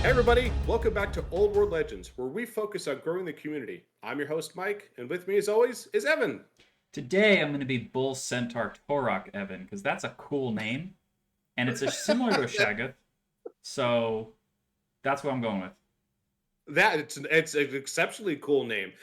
Hey everybody, welcome back to Old World Legends, where we focus on growing the community. I'm your host Mike, and with me as always is Evan. Today I'm going to be Bull Centaur Torok Evan, because that's a cool name, and it's similar to a Shaggoth, so that's what I'm going with. It's an exceptionally cool name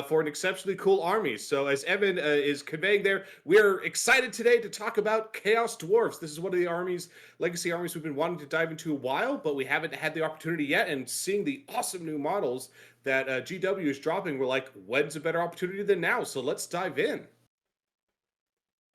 for an exceptionally cool army. So as Evan is conveying there, we're excited today to talk about Chaos Dwarfs. This is one of the legacy armies we've been wanting to dive into a while, but we haven't had the opportunity yet. And seeing the awesome new models that GW is dropping, we're like, when's a better opportunity than now? So let's dive in.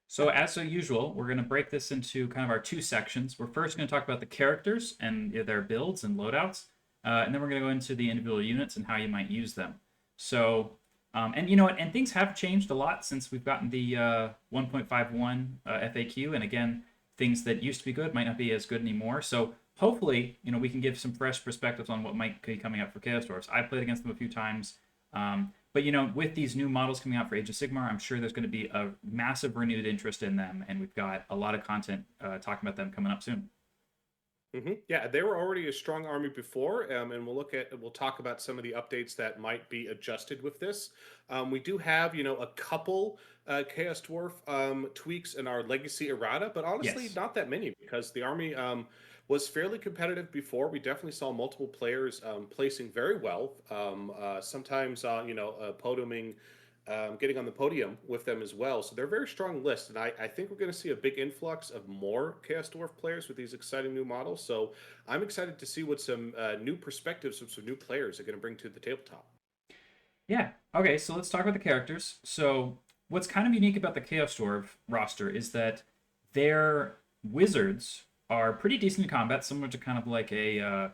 So as so usual, we're going to break this into kind of our two sections. We're first going to talk about the characters and their builds and loadouts, and then we're going to go into the individual units and how you might use them. So, and you know what? And things have changed a lot since we've gotten the 1.51 FAQ. And again, things that used to be good might not be as good anymore. So hopefully, we can give some fresh perspectives on what might be coming up for Chaos Dwarfs. I've played against them a few times. But with these new models coming out for Age of Sigmar, I'm sure there's going to be a massive renewed interest in them, and we've got a lot of content talking about them coming up soon. Yeah, they were already a strong army before, and we'll talk about some of the updates that might be adjusted with this. We do have a couple Chaos Dwarf tweaks in our Legacy errata, but honestly, Yes. not that many because the army was fairly competitive before. We definitely saw multiple players placing very well. Sometimes podiuming. Getting on the podium with them as well. So they're a very strong list. And I think we're going to see a big influx of more Chaos Dwarf players with these exciting new models. So I'm excited to see what some new perspectives from some new players are going to bring to the tabletop. Yeah. Okay, so let's talk about the characters. So what's kind of unique about the Chaos Dwarf roster is that their wizards are pretty decent in combat, similar to kind of like a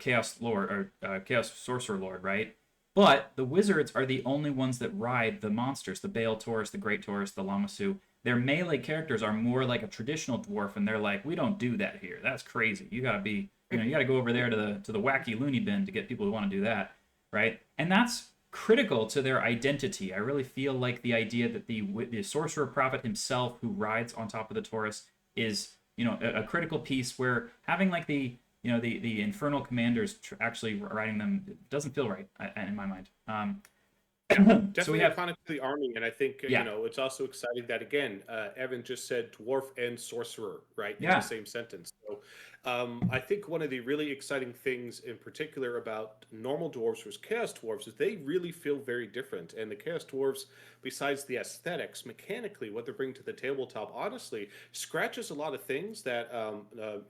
Chaos Lord or Chaos Sorcerer Lord, right? But the wizards are the only ones that ride the monsters, the Bale Taurus, the Great Taurus, the Lammasu. Their melee characters are more like a traditional dwarf, and they're like, we don't do that here. That's crazy. You gotta be, you gotta go over there to the wacky loony bin to get people who want to do that, right? And that's critical to their identity. I really feel like the idea that the Sorcerer-Prophet himself, who rides on top of the Taurus, is a critical piece where having like the infernal commanders actually riding them doesn't feel right in my mind. Definitely So we have iconic to the army, and I think yeah, it's also exciting that again, Evan just said dwarf and sorcerer right in the yeah, same sentence. So I think one of the really exciting things in particular about normal dwarves versus chaos dwarves is they really feel very different. And the chaos dwarves, besides the aesthetics, mechanically, what they're bringing to the tabletop, honestly, scratches a lot of things that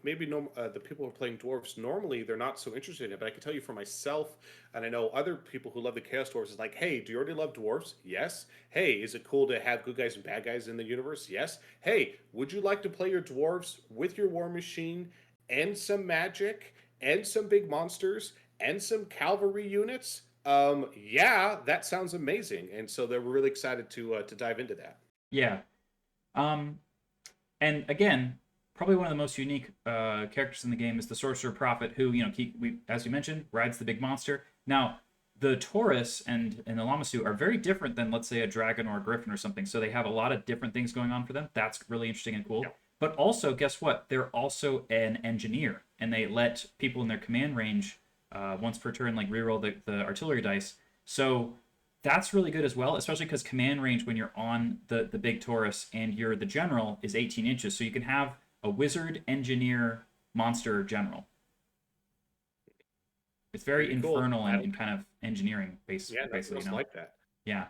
maybe the people who are playing dwarves normally they're not so interested in. But I can tell you for myself, and I know other people who love the chaos dwarves is like, hey, do you already love dwarves? Yes. Hey, is it cool to have good guys and bad guys in the universe? Yes. Hey, would you like to play your dwarves with your war machine and some magic and some big monsters and some cavalry units? Yeah, that sounds amazing, and so they're really excited to dive into that. yeah. Um, and again, probably one of the most unique characters in the game is the Sorcerer-Prophet, who as you mentioned, rides the big monster. Now, the Taurus and the Lammasu are very different than, let's say, a dragon or a griffin or something. So they have a lot of different things going on for them. That's really interesting and cool. Yeah. But also, guess what? They're also an engineer, and they let people in their command range once per turn, like reroll the artillery dice. So that's really good as well, especially because command range when you're on the big Taurus and you're the general is 18 inches. So you can have a wizard, engineer, monster, general. It's very Pretty cool. infernal and kind of engineering based, Yeah, nothing basically, else like that. Yeah.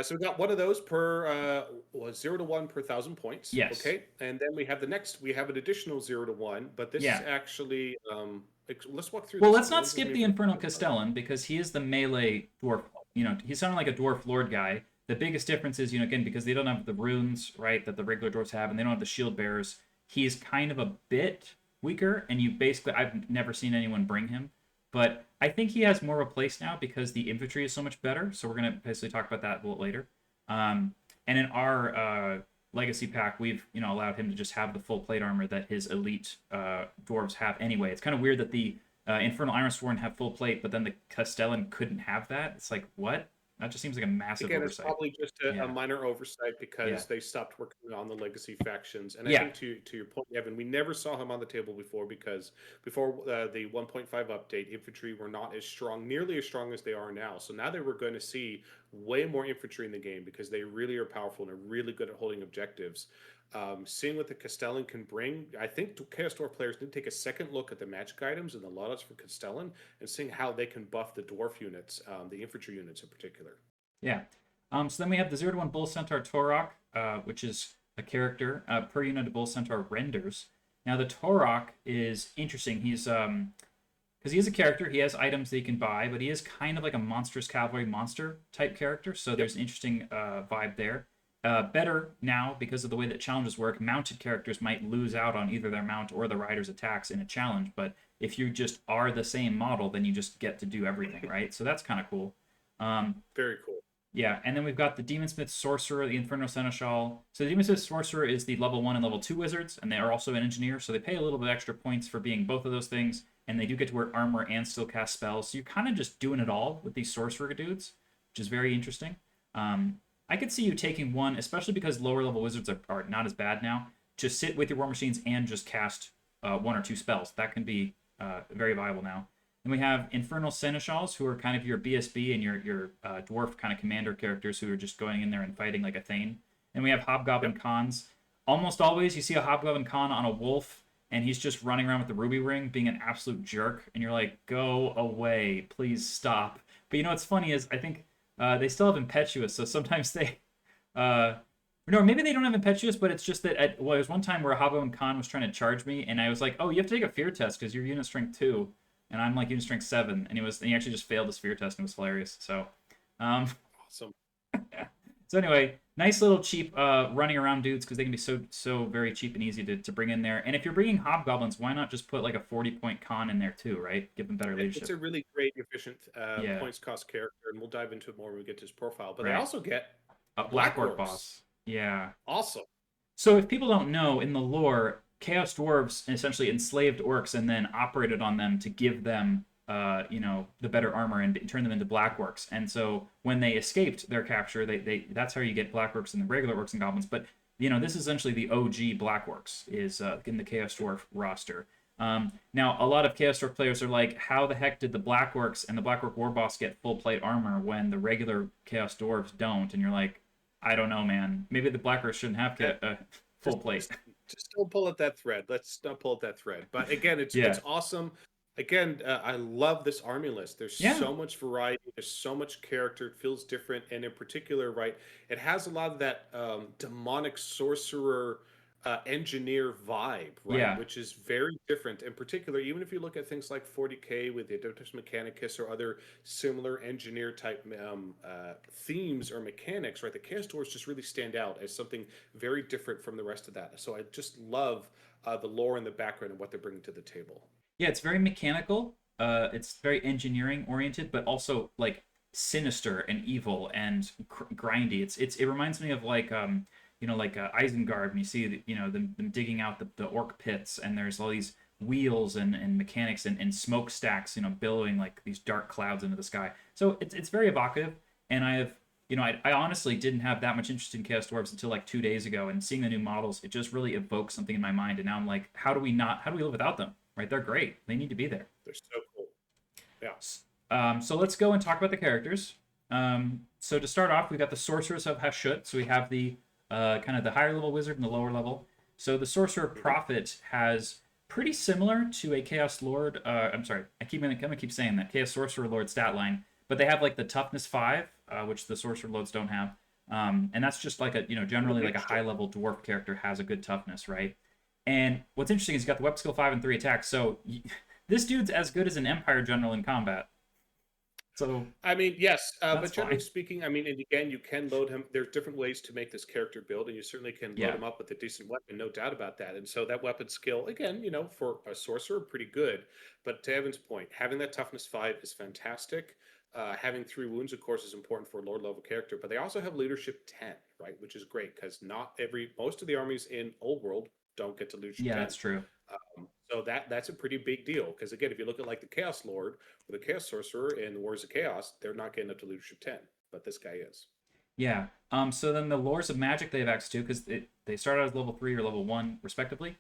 So we got one of those per 0 to 1 per 1,000 points. Yes. Okay, and then we have the next. We have an additional 0 to 1, but this is Yeah. actually. Let's walk through Well, this let's one. What not does this skip mean the for? Infernal Castellan because he is the melee dwarf. He's sounding like a dwarf lord guy. The biggest difference is, again, because they don't have the runes, right, that the regular dwarves have, and they don't have the shield bearers, he's kind of a bit weaker, and I've never seen anyone bring him. But I think he has more of a place now because the infantry is so much better. So we're going to basically talk about that a little later. And in our legacy pack, we've allowed him to just have the full plate armor that his elite dwarves have anyway. It's kind of weird that the Infernal Ironsworn have full plate, but then the Castellan couldn't have that. It's like, what? That just seems like a massive Again, it's oversight. probably just a Yeah. minor oversight Yeah. because they stopped working on the legacy factions. And I Yeah. think to your point, Evan, we never saw him on the table before because before the 1.5 update, infantry were not as strong, nearly as strong as they are now. So now that we're going to see way more infantry in the game because they really are powerful and are really good at holding objectives. Seeing what the Castellan can bring, I think Chaos Dwarf players need to take a second look at the magic items and the loadouts for Castellan and seeing how they can buff the dwarf units, the infantry units in particular. Yeah. So then we have the 0 to 1 Bull Centaur Torok, which is a character per unit of Bull Centaur renders. Now the Torok is interesting. He's because he is a character, he has items that he can buy, but he is kind of like a monstrous cavalry monster type character. So Yep. there's an interesting vibe there. Better now because of the way that challenges work. Mounted characters might lose out on either their mount or the rider's attacks in a challenge, but if you just are the same model, then you just get to do everything, right? So that's kind of cool. Very cool. Yeah, and then we've got the Demon Smith Sorcerer, the Infernal Seneschal. So the Demon Smith Sorcerer is the level 1 and level 2 wizards, and they are also an engineer, so they pay a little bit extra points for being both of those things, and they do get to wear armor and still cast spells. So you're kind of just doing it all with these sorcerer dudes, which is very interesting. I could see you taking one, especially because lower level wizards are not as bad now. Just sit with your war machines and just cast 1 or 2 spells. That can be very viable now. Then we have Infernal Seneschals, who are kind of your BSB and your dwarf kind of commander characters who are just going in there and fighting like a Thane. And we have Hobgoblin Yep. Khans. Almost always you see a Hobgoblin Khan on a wolf, and he's just running around with the ruby ring, being an absolute jerk. And you're like, go away, please stop. But you know what's funny is I think they still have Impetuous, so sometimes they. No, maybe they don't have Impetuous, but it's just that well, there was one time where a Hobgoblin Khan was trying to charge me, and I was like, oh, you have to take a fear test because you're unit strength 2 and I'm like unit strength 7, and he actually just failed his fear test and it was hilarious. So, um, Awesome. so anyway, nice little cheap running around dudes because they can be so very cheap and easy to bring in there. And if you're bringing hobgoblins, why not just put like a 40-point con in there too, right? Give them better It's leadership. a really great, efficient Yeah, points cost character, and we'll dive into it more when we get to his profile. But they right. also get A black Black orc Orcs. boss. Yeah. Awesome. So if people don't know, in the lore, Chaos Dwarves essentially enslaved orcs and then operated on them to give them, the better armor and turn them into black orcs. And so when they escaped their capture, they that's how you get black orcs and the regular orcs and goblins. But this is essentially the OG black orcs is in the Chaos Dwarf roster. Now, a lot of Chaos Dwarf players are like, how the heck did the Black Orcs and the Black Orc War Boss get full plate armor when the regular Chaos Dwarves don't? And you're like, I don't know, man. Maybe the Black Orcs shouldn't have full Just, plate. just, just don't pull at that thread. Let's not pull at that thread. But again, it's Yeah. awesome. Again, I love this army list. There's Yeah. so much variety. There's so much character. It feels different, and in particular, right, it has a lot of that demonic sorcerer engineer vibe, right, Yeah. which is very different. In particular, even if you look at things like 40k with the Adeptus Mechanicus or other similar engineer type themes or mechanics, right, the Chaos Dwarfs just really stand out as something very different from the rest of that. So I just love the lore and the background and what they're bringing to the table. Yeah, it's very mechanical. It's very engineering oriented, but also like sinister and evil and grindy. It reminds me of like like Isengard when you see them digging out the orc pits and there's all these wheels and mechanics and smokestacks billowing like these dark clouds into the sky. So it's very evocative, and I have. I honestly didn't have that much interest in Chaos Dwarves until like 2 days ago, and seeing the new models, it just really evoked something in my mind. And now I'm like, how do we live without them? Right? They're great. They need to be there. They're so cool. Yeah. So let's go and talk about the characters. So to start off, we got the Sorcerers of Hashut. So we have the kind of the higher level wizard and the lower level. So the Sorcerer-Prophet has pretty similar to a Chaos Lord. I'm sorry, I'm gonna keep saying that Chaos Sorcerer Lord stat line, but they have like the toughness 5, which the Sorcerer Lords don't have. And that's just like a generally like a high level dwarf character has a good toughness, right? And what's interesting is he's got the weapon skill 5 and 3 attacks. So this dude's as good as an Empire general in combat. So I mean, yes, that's but generally fine. speaking, I mean, and again, you can load him. There's different ways to make this character build, and you certainly can load Yeah. him up with a decent weapon, no doubt about that. And so that weapon skill, again, for a sorcerer, pretty good. But to Evan's point, having that toughness 5 is fantastic. Having 3 wounds, of course, is important for a Lord level character, but they also have leadership 10, right? Which is great because most of the armies in Old World don't get to leadership Yeah, 10. that's true. So that's a pretty big deal because again, if you look at like the Chaos Lord or the Chaos Sorcerer in the Wars of Chaos, they're not getting up to leadership 10. but this guy is. Yeah. So then the lores of magic they have access to, because they start out as level 3 or level 1, respectively.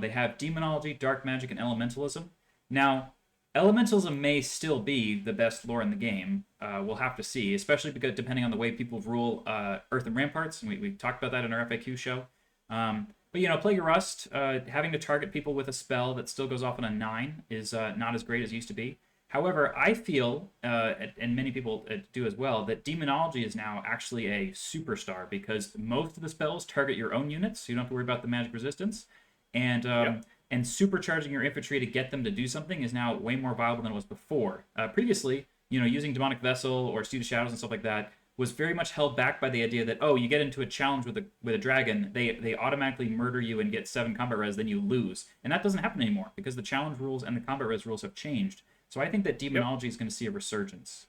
They have demonology, dark magic, and elementalism. Now, elementalism may still be the best lore in the game. We'll have to see, especially because depending on the way people rule Earth and Ramparts, and we talked about that in our FAQ show. But Plague of Rust, having to target people with a spell that still goes off on a 9 is not as great as it used to be. However, I feel, and many people do as well, that Demonology is now actually a superstar because most of the spells target your own units, so you don't have to worry about the magic resistance. And Yep. and supercharging your infantry to get them to do something is now way more viable than it was before. Previously, using Demonic Vessel or Seed of Shadows and stuff like that was very much held back by the idea that, oh, you get into a challenge with a dragon, they automatically murder you and get 7 combat res, then you lose. And that doesn't happen anymore because the challenge rules and the combat res rules have changed. So I think that Yep. Demonology is going to see a resurgence.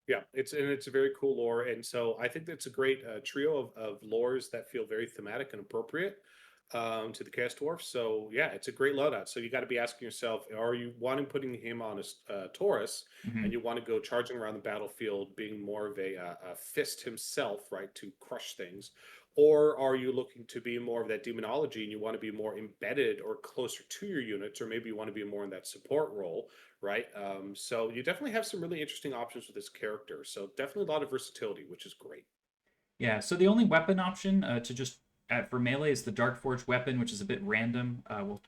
Yeah, it's a very cool lore, and so I think that's a great trio of lores that feel very thematic and appropriate to the Chaos Dwarf. So yeah, it's a great loadout. So you got to be asking yourself: are you wanting putting him on a Taurus, and Mm-hmm. you want to go charging around the battlefield, being more of a fist himself, right, to crush things, or are you looking to be more of that demonology, and you want to be more embedded or closer to your units, or maybe you want to be more in that support role, right? So you definitely have some really interesting options with this character. So definitely a lot of versatility, which is great. Yeah, so the only weapon option to just for melee is the Dark Forge weapon, which is a bit random.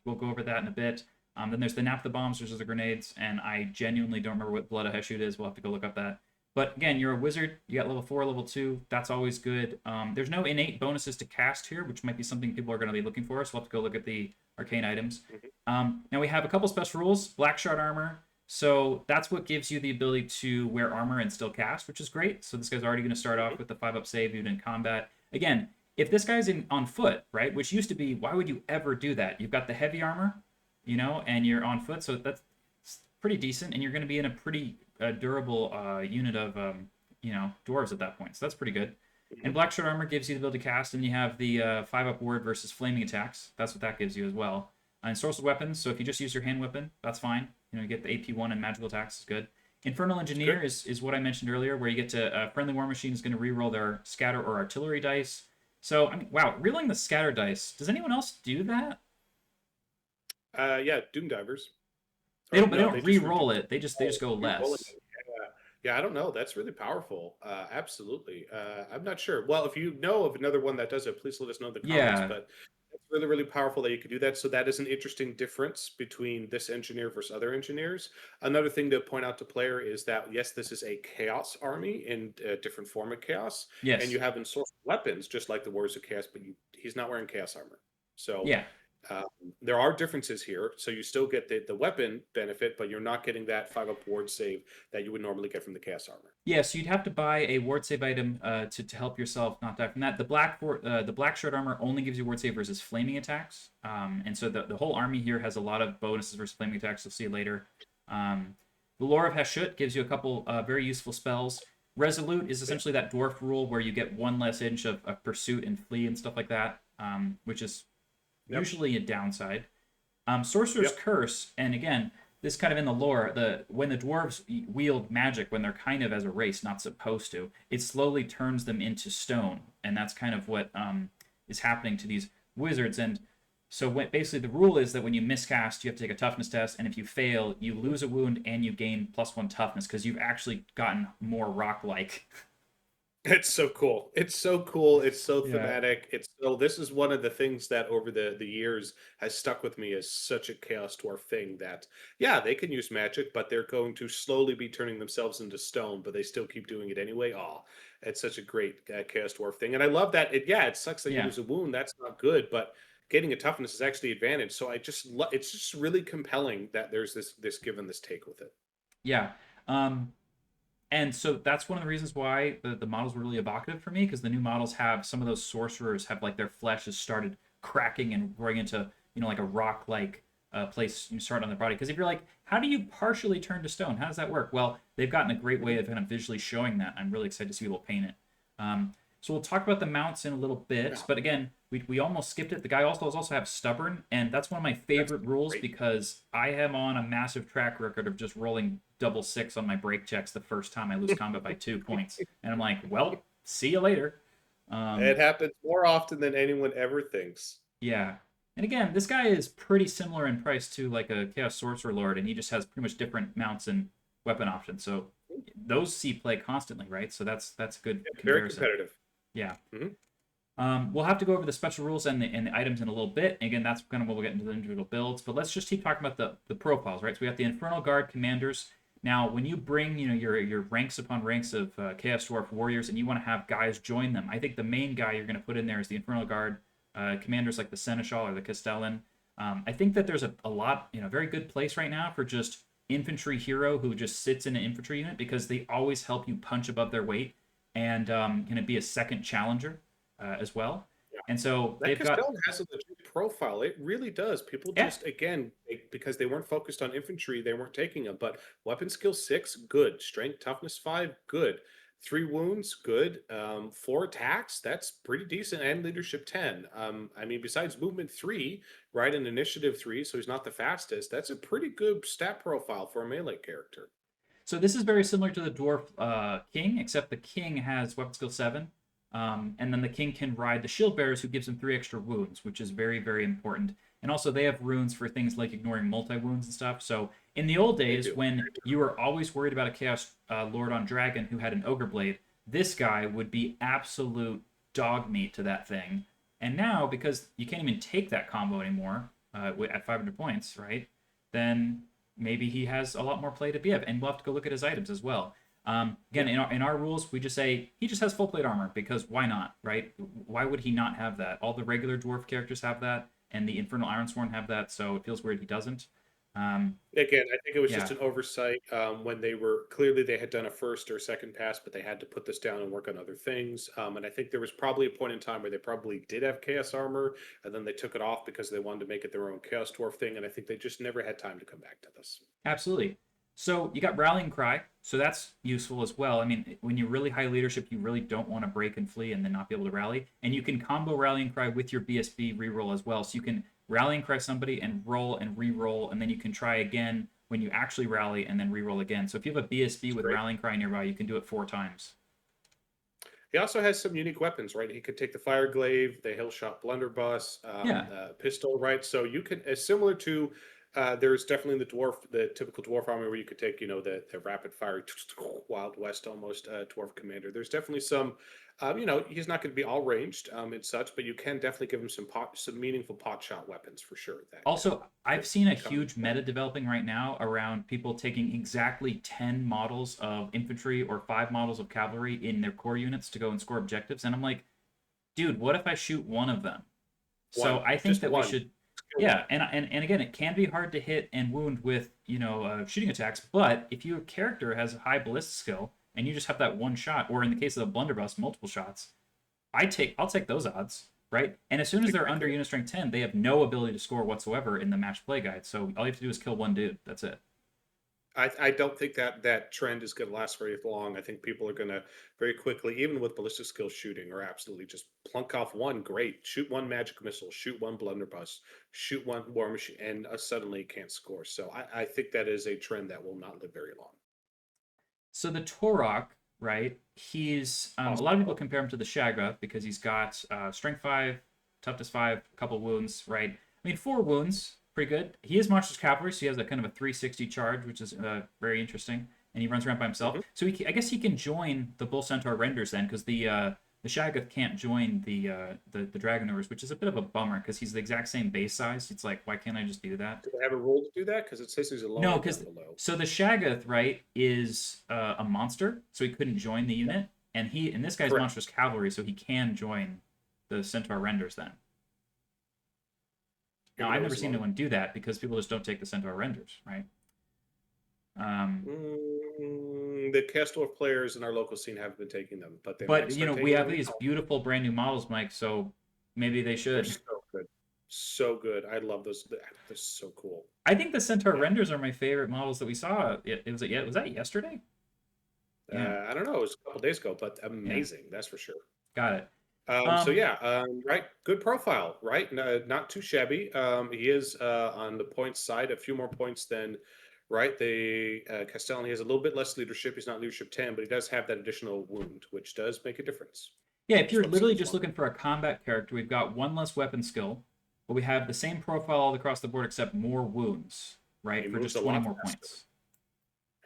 We'll go over that in a bit. Then there's the Naphtha bombs, which is the grenades, and I genuinely don't remember what Blood of Hashut is. We'll have to go look up that. But again, you're a wizard. You got level 4, level 2. That's always good. There's no innate bonuses to cast here, which might be something people are going to be looking for. So we'll have to go look at the arcane items. Mhm. Now we have a couple special rules. Black Shard armor. So that's what gives you the ability to wear armor and still cast, which is great. So this guy's already going to start off Mhm. with the 5-up save even in combat. Again, if this guy's on foot, right, which used to be, why would you ever do that? You've got the heavy armor, and you're on foot, so that's pretty decent, and you're going to be in a pretty durable unit of, dwarves at that point. So that's pretty good. And Mhm. Black Shard armor gives you the ability to cast, and you have the 5-up ward versus flaming attacks. That's what that gives you as well. And sorcerer weapons, so if you just use your hand weapon, that's fine. You get the AP1 and magical attacks is good. Infernal Engineer Good. is what I mentioned earlier, where you get to friendly war machine is going to reroll their scatter or artillery dice. So I mean, wow, rerolling the scatter dice. Does anyone else do that? Yeah, Doom Divers. They Or don't. They no, don't they just redo. re-roll it. They just Oh, go re-rolling less. it. Yeah. Yeah, I don't know. That's really powerful. Absolutely. I'm not sure. Well, if you know of another one that does it, please let us know in the comments. Yeah. But it's really, really powerful that you could do that. So that is an interesting difference between this engineer versus other engineers. Another thing to point out to player is that yes, this is a chaos army in a different form of chaos, and Yes. you have ensorced weapons just like the Warriors of Chaos, but he's not wearing chaos armor. So Yeah. um, there are differences here, so you still get the weapon benefit, but you're not getting that 5-up ward save that you would normally get from the chaos armor. Yeah, so you'd have to buy a ward save item to help yourself not die from that. The black shard armor only gives you ward save versus flaming attacks, and so the whole army here has a lot of bonuses versus flaming attacks. You'll see later. The lore of Hashut gives you a couple very useful spells. Resolute is essentially that dwarf rule where you get 1 less inch of pursuit and flee and stuff like that, which is Yep. usually a downside. Sorcerer's Yep. Curse, and again, this kind of in the lore, when the dwarves wield magic when they're kind of as a race not supposed to, it slowly turns them into stone, and that's kind of what is happening to these wizards. And so basically the rule is that when you miscast, you have to take a toughness test, and if you fail, you lose a wound and you gain +1 toughness because you've actually gotten more rock-like. It's so cool. It's so cool. It's so Yeah. thematic. This is one of the things that over the years has stuck with me as such a Chaos Dwarf thing that, yeah, they can use magic, but they're going to slowly be turning themselves into stone, but they still keep doing it anyway. Oh, it's such a great Chaos Dwarf thing. And I love that. It sucks that you Yeah. lose a wound. That's not good, but getting a toughness is actually advantage. So it's just really compelling that there's this give and this take with it. Yeah. Um, And so that's one of the reasons why the models were really evocative for me, because the new models have some of those sorcerers have like their flesh has started cracking and growing into like a rock like place you start on their body. Because if you're like, how do you partially turn to stone? How does that work? Well, they've gotten a great way of kind of visually showing that. I'm really excited to see people paint it. So we'll talk about the mounts in a little bit, Yeah. but again, we almost skipped it. The guy also have stubborn, and that's one of my That's favorite rules great. because I am on a massive track record of just rolling double six on my break checks the first time I lose combat by 2 points, and I'm like, well, see you later. It Um, happens more often than anyone ever thinks. yeah, and again, this guy is pretty similar in price to like a Chaos Sorcerer Lord, and he just has pretty much different mounts and weapon options. So those see play constantly, right? So that's a good Yeah, very comparison. competitive. Yeah. Hmm. We'll have to go over the special rules and the items in a little bit. And again, that's kind of what we'll get into the individual builds. But let's just keep talking about the profiles, right? So we got the Infernal Guard commanders. Now, when you bring your ranks upon ranks of Chaos Dwarf warriors, and you want to have guys join them, I think the main guy you're going to put in there is the Infernal Guard commanders like the Seneschal or the Castellan. I think that there's a lot, very good place right now for just infantry hero who just sits in an infantry unit because they always help you punch above their weight and going to be a second challenger as well. And so That they've got, Castell has a legit profile. It really does. People yeah. just, again, because they weren't focused on infantry, they weren't taking them. But weapon skill 6, good. Strength, toughness 5, good. 3 wounds, good. 4 attacks, that's pretty decent. And leadership 10. I mean, besides movement 3, right, and initiative 3, so he's not the fastest, that's a pretty good stat profile for a melee character. So this is very similar to the dwarf king, except the king has weapon skill 7. And then the king can ride the shield bearers, who gives him 3 extra wounds, which is very, very important. And also, they have runes for things like ignoring multi wounds and stuff. So, in the old They days, do. when you were always worried about a Chaos Lord on Dragon who had an Ogre Blade, this guy would be absolute dog meat to that thing. And now, because you can't even take that combo anymore at 500 points, right? Then maybe he has a lot more play to be of. And we'll have to go look at his items as well. Again, Yeah. in our rules, we just say he just has full plate armor because why not, right? Why would he not have that? All the regular dwarf characters have that, and the Infernal Ironsworn have that, so it feels weird he doesn't. Again, I think it was just Yeah, an oversight when they were clearly they had done a first or second pass, but they had to put this down and work on other things. And I think there was probably a point in time where they probably did have chaos armor, and then they took it off because they wanted to make it their own chaos dwarf thing. And I think they just never had time to come back to this. absolutely. So you got Rallying Cry, so that's useful as well. I mean, when you're really high leadership, you really don't want to break and flee and then not be able to rally. And you can combo Rallying Cry with your BSB reroll as well. So you can Rallying Cry somebody and roll and re-roll, and then you can try again when you actually rally and then re-roll again. So if you have a BSB It's with great. Rallying Cry nearby, you can do it 4 times. He also has some unique weapons, right? He could take the fire glaive, the hill shot blunderbuss, Yeah, pistol, right? So you can, as similar to, there's definitely the typical dwarf army where you could take, the rapid fire Wild West almost dwarf commander. There's definitely some, he's not going to be all ranged and such, but you can definitely give him some meaningful pot shot weapons for sure. That also, could I've seen a come into huge play. meta developing right now around people taking exactly 10 models of infantry or 5 models of cavalry in their core units to go and score objectives. And I'm like, dude, what if I shoot one of them? So One, I think just that we one, should, skill one. yeah, and again, it can be hard to hit and wound with shooting attacks, but if your character has a high ballistic skill and you just have that one shot, or in the case of the blunderbuss, multiple shots, I'll take those odds, right? And as soon as they're under Exactly. unit strength 10, they have no ability to score whatsoever in the match play guide. So all you have to do is kill one dude. That's it. I don't think that trend is going to last very long. I think people are going to very quickly, even with ballistic skill shooting, are absolutely just plunk off one. Great, shoot one magic missile, shoot one blunderbuss, shoot one war machine, and suddenly can't score. So I think that is a trend that will not live very long. So the Torok, right? He's a lot of people Also, compare him to the Shaga because he's got strength 5, toughness 5, a couple wounds, right? I mean, 4 wounds, pretty good. He is monstrous cavalry, so he has a kind of a 360 charge, which is very interesting. And he runs around by himself, mhm. so I guess he can join the Bull Centaur renders then, because the Shaggoth can't join the Dragon Ogres, which is a bit of a bummer because he's the exact same base size. It's like, why can't I just do that? Do they have a rule to do that? Because it says he's a No, loner because down below. so the Shaggoth, right, is a monster, so he couldn't join the unit, and this guy's Correct. monstrous cavalry, so he can join the Centaur renders then. Now Even I've though never he's a seen loner. anyone do that because people just don't take the Centaur renders, right? Um, The Castor players in our local scene have been taking them, but they might but start we taking have them. these beautiful brand new models, Mike, so maybe they They're should. so good. So good. I love those. They're so cool. I think the Centaur Yeah. renders are my favorite models that we saw. Was that yesterday? Yeah, I don't know. It was a couple days ago, but yeah. amazing. That's for sure. Got it. So Um, yeah, right, good profile, right? No, not too shabby. He is on the points side, a few more points than right. The Castellan, he has a little bit less leadership. He's not leadership 10, but he does have that additional wound, which does make a difference. yeah, if His you're weapon literally skill's just one. looking for a combat character, we've got one less weapon skill, but we have the same profile all across the board except more wounds, He right? For moves just a 20 lot more faster. points.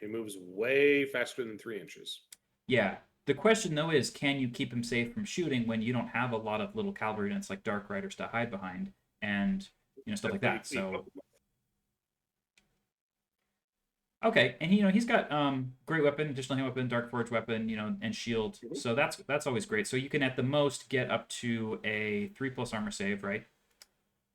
He moves way faster than 3 inches. Yeah. The question though is, can you keep him safe from shooting when you don't have a lot of little cavalry units like Dark Riders to hide behind and stuff like Definitely that. keep So up. okay, and he's got great weapon, additional hand weapon, Dark Forge weapon, and shield. Mhm. So that's always great. So you can at the most get up to a 3+ armor save, right?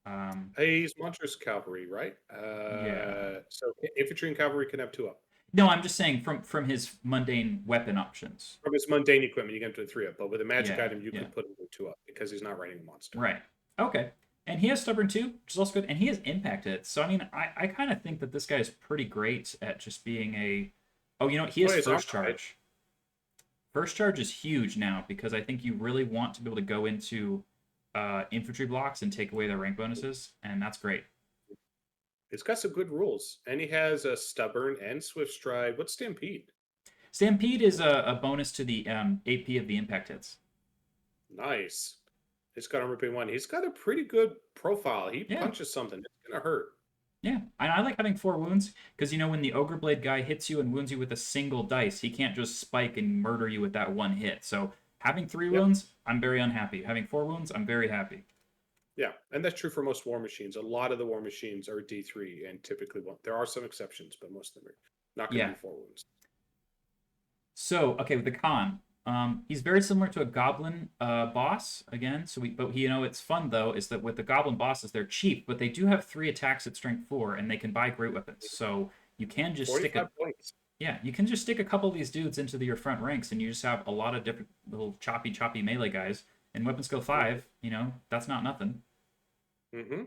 Um, He's monstrous cavalry, right? yeah. So infantry and cavalry can have 2 up. No, I'm just saying from his mundane weapon options. From his mundane equipment, you get him to a 3 up, but with a magic Yeah, item, you yeah. could put him to 2 up because he's not riding a monster. Right. Okay. And he has stubborn too, which is also good. And he has impact hits. So I mean, I kind of think that this guy is pretty great at just being a. Oh, he Oh, has he's armor, first right? charge. First charge is huge now because I think you really want to be able to go into infantry blocks and take away their rank bonuses, and that's great. He's got some good rules, and he has a stubborn and swift stride. What's Stampede? Stampede is a bonus to the AP of the impact hits. Nice. He's got armor being 1. He's got a pretty good profile. He Yeah, punches something. It's gonna hurt. yeah. I like having 4 wounds because when the ogre blade guy hits you and wounds you with a single dice, he can't just spike and murder you with that one hit. So having three Yep. wounds, I'm very unhappy. Having 4 wounds, I'm very happy. Yeah, and that's true for most war machines. A lot of the war machines are D3 and typically won't. There are some exceptions, but most of them are not going to Yeah. be 4 wounds. So okay, with the con, he's very similar to a goblin boss again. But it's fun though is that with the goblin bosses, they're cheap, but they do have 3 attacks at strength 4, and they can buy great weapons. So you can just stick 45 a points. yeah, you can just stick a couple of these dudes into your front ranks, and you just have a lot of different little choppy melee guys. And weapon skill 5, that's not nothing. Mm-hmm.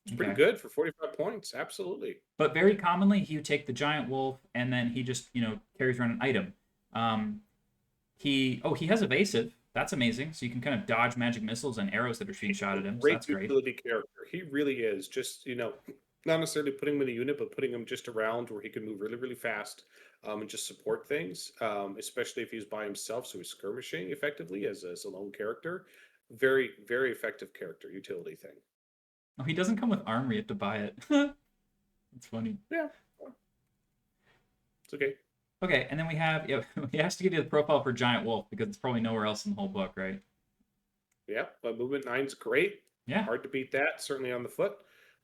It's pretty Okay. good for 45 points. Absolutely. But very commonly, you take the giant wolf, and then he just carries around an item. Um, he has evasive. That's amazing. So you can kind of dodge magic missiles and arrows that are being He's shot a at him. So great that's great. utility character. He really is. Just, not necessarily putting him in a unit, but putting him just around where he can move really, really fast and just support things, especially if he's by himself. So he's skirmishing effectively as a lone character. Very, very effective character utility thing. Oh, he doesn't come with armor. You have to buy it. It's funny. Yeah, it's okay. Okay, and then we have he has to give you the profile for giant wolf because it's probably nowhere else in the whole book, right? Yeah, but movement 9's great. Yeah. Hard to beat that, certainly on the foot,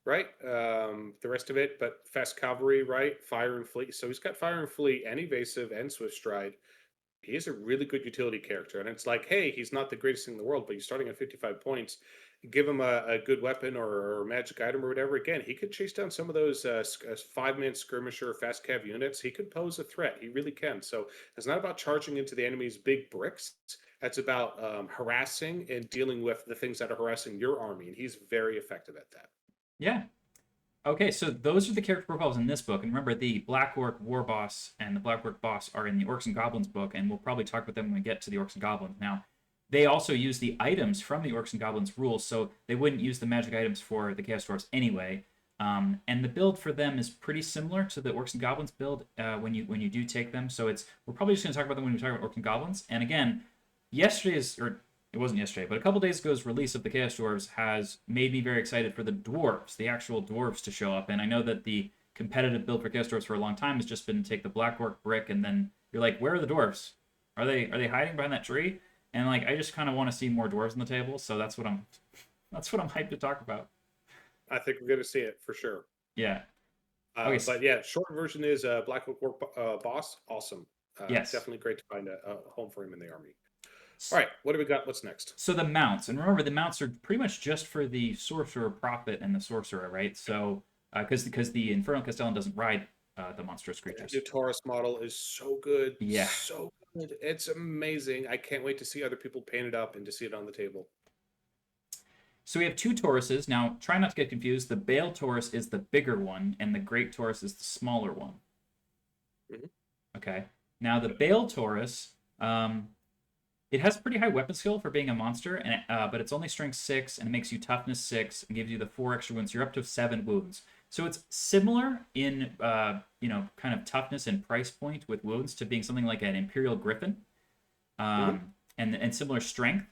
right? The rest of it, but fast cavalry, right? Fire and fleet. So he's got fire and fleet and evasive and swift stride. He is a really good utility character. And it's like, hey, he's not the greatest thing in the world, but he's starting at 55 points. Give him a good weapon or magic item or whatever. Again, he could chase down some of those 5-man skirmisher fast cav units. He could pose a threat. He really can. So it's not about charging into the enemy's big bricks. It's about harassing and dealing with the things that are harassing your army. And he's very effective at that. Yeah. Okay, so those are the character profiles in this book. And remember, the Black Orc War Boss and the Black Orc Boss are in the Orcs and Goblins book, and we'll probably talk about them when we get to the Orcs and Goblins. Now, they also use the items from the Orcs and Goblins rules, so they wouldn't use the magic items for the Chaos Dwarfs anyway. And the build for them is pretty similar to the Orcs and Goblins build when you do take them. So we're probably just going to talk about them when we talk about Orcs and Goblins. And again, it wasn't yesterday, but a couple days ago's release of the Chaos Dwarves has made me very excited for the dwarves, the actual dwarves, to show up. And I know that the competitive build for Chaos Dwarves for a long time has just been take the Black Orc brick, and then you're like, where are the dwarves? Are they hiding behind that tree? And like, I just kind of want to see more dwarves on the table, so that's what I'm hyped to talk about. I think we're going to see it for sure. Yeah. Okay. But yeah, short version is Black Orc Boss. Awesome. Yes. Definitely great to find a home for him in the army. All right, what do we got? What's next? So the mounts, and remember, the mounts are pretty much just for the Sorcerer-Prophet and the Sorcerer, right? So because the Infernal Castellan doesn't ride the monstrous creatures. The new Taurus model is so good. Yeah. So good. It's amazing. I can't wait to see other people paint it up and to see it on the table. So we have 2 Tauruses. Now, try not to get confused. The Bale Taurus is the bigger one, and the Great Taurus is the smaller one. Mhm. Okay. Now, the Bale Taurus, It has pretty high weapon skill for being a monster, and but it's only strength 6, and it makes you toughness 6, and gives you the 4 extra wounds. You're up to 7 wounds. So it's similar in kind of toughness and price point with wounds to being something like an Imperial Griffin, Hmm. and similar strength.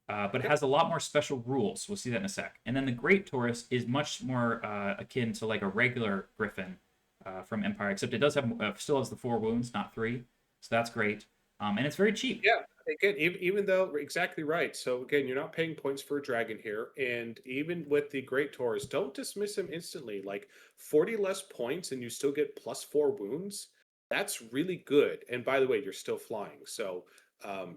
But it Yep. has a lot more special rules. We'll see that in a sec. And then the Great Taurus is much more akin to like a regular Griffin from Empire, except it does have still has the 4 wounds, not 3. So that's great. And it's very cheap. Yeah, again, even though exactly right. So again, you're not paying points for a dragon here, and even with the Great Taurus, don't dismiss him instantly. Like 40 less points, and you still get +4 wounds. That's really good. And by the way, you're still flying, so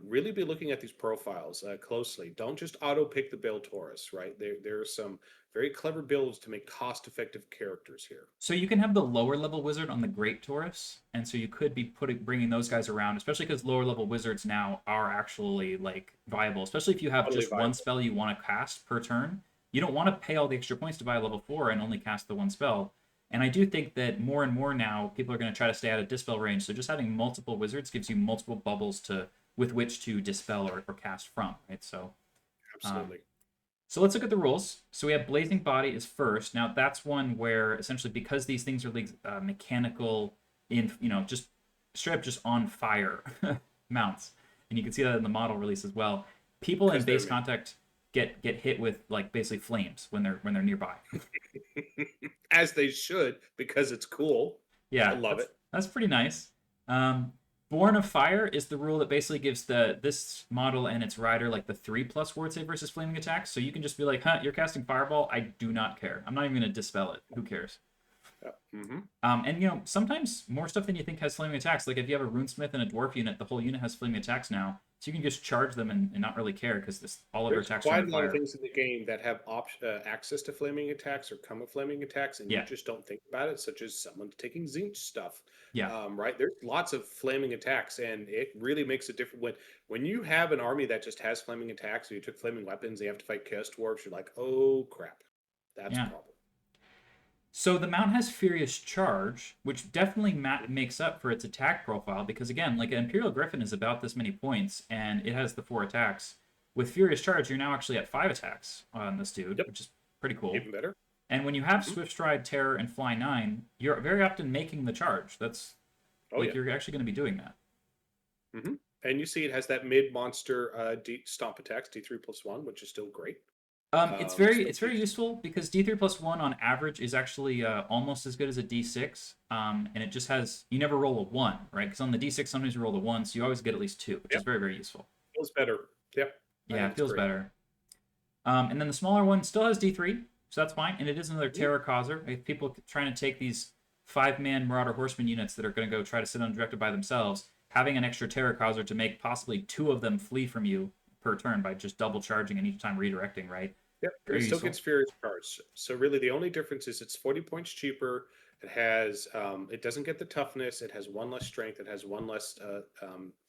really be looking at these profiles closely. Don't just auto pick the Bale Taurus. Right there are some very clever builds to make cost-effective characters here. So you can have the lower level wizard on the Great Taurus, and so you could be bringing those guys around, especially because lower level wizards now are actually like viable, especially if you have Totally just one viable. spell you want to cast per turn. You don't want to pay all the extra points to buy a level 4 and only cast the one spell. And I do think that more and more now people are going to try to stay out of dispel range. So just having multiple wizards gives you multiple bubbles to with which to dispel or cast from, right? Um, Absolutely. so let's look at the rules. So we have Blazing Body is first. Now that's one where essentially because these things are like mechanical, just straight up just on fire mounts, and you can see that in the model release as well. People in Because they're base contact get hit with like basically flames when they're nearby. as they should, because it's cool. I Yeah, love that's it. that's pretty nice. Um, Born of Fire is the rule that basically gives this model and its rider like the 3+ ward save versus flaming attacks. So you can just be like, "Huh, you're casting Fireball. I do not care. I'm not even going to dispel it. Who cares?" Yeah. Hmm. And sometimes more stuff than you think has flaming attacks. Like if you have a runesmith and a dwarf unit, the whole unit has flaming attacks now. So you can just charge them and not really care because this all of their There's attacks are quite on a lot of fire. things in the game that have access to flaming attacks or come with flaming attacks, and you Yeah, just don't think about it, such as someone taking Zinch stuff. yeah. Right? There's lots of flaming attacks, and it really makes a difference when you have an army that just has flaming attacks, or you took flaming weapons, they have to fight Chaos Dwarfs. You're like, oh crap, that's a Yeah. problem. So the mount has Furious Charge, which definitely makes up for its attack profile because again, like an Imperial Griffin is about this many points and it has the 4 attacks. With Furious Charge, you're now actually at 5 attacks on this dude, Yep, which is pretty cool. even better. And when you have Hmm. Swift Stride, Terror, and Fly 9, you're very often making the charge. That's Oh like yeah. you're actually going to be doing that. Hmm. And you see it has that mid monster stomp attacks D3+1, which is still great. It's So very it's very useful because D3+1 on average is actually almost as good as a D6, and it just has you never roll a 1, right? Because on the D6 sometimes you roll a 1, so you always get at least 2, which yeah, is very very useful. feels better. Yeah, I Yeah, think it it's feels great. better. And then the smaller one still has D3, so that's fine, and it is another Mhm. terror causer. If people trying to take these 5-man Marauder Horseman units that are going to go try to sit undirected by themselves, having an extra terror causer to make possibly 2 of them flee from you per turn by just double charging and each time redirecting, right? Yep, and it Very still useful. gets Furious Charge. So really, the only difference is it's 40 points cheaper. It doesn't get the toughness. It has one less strength. It has one less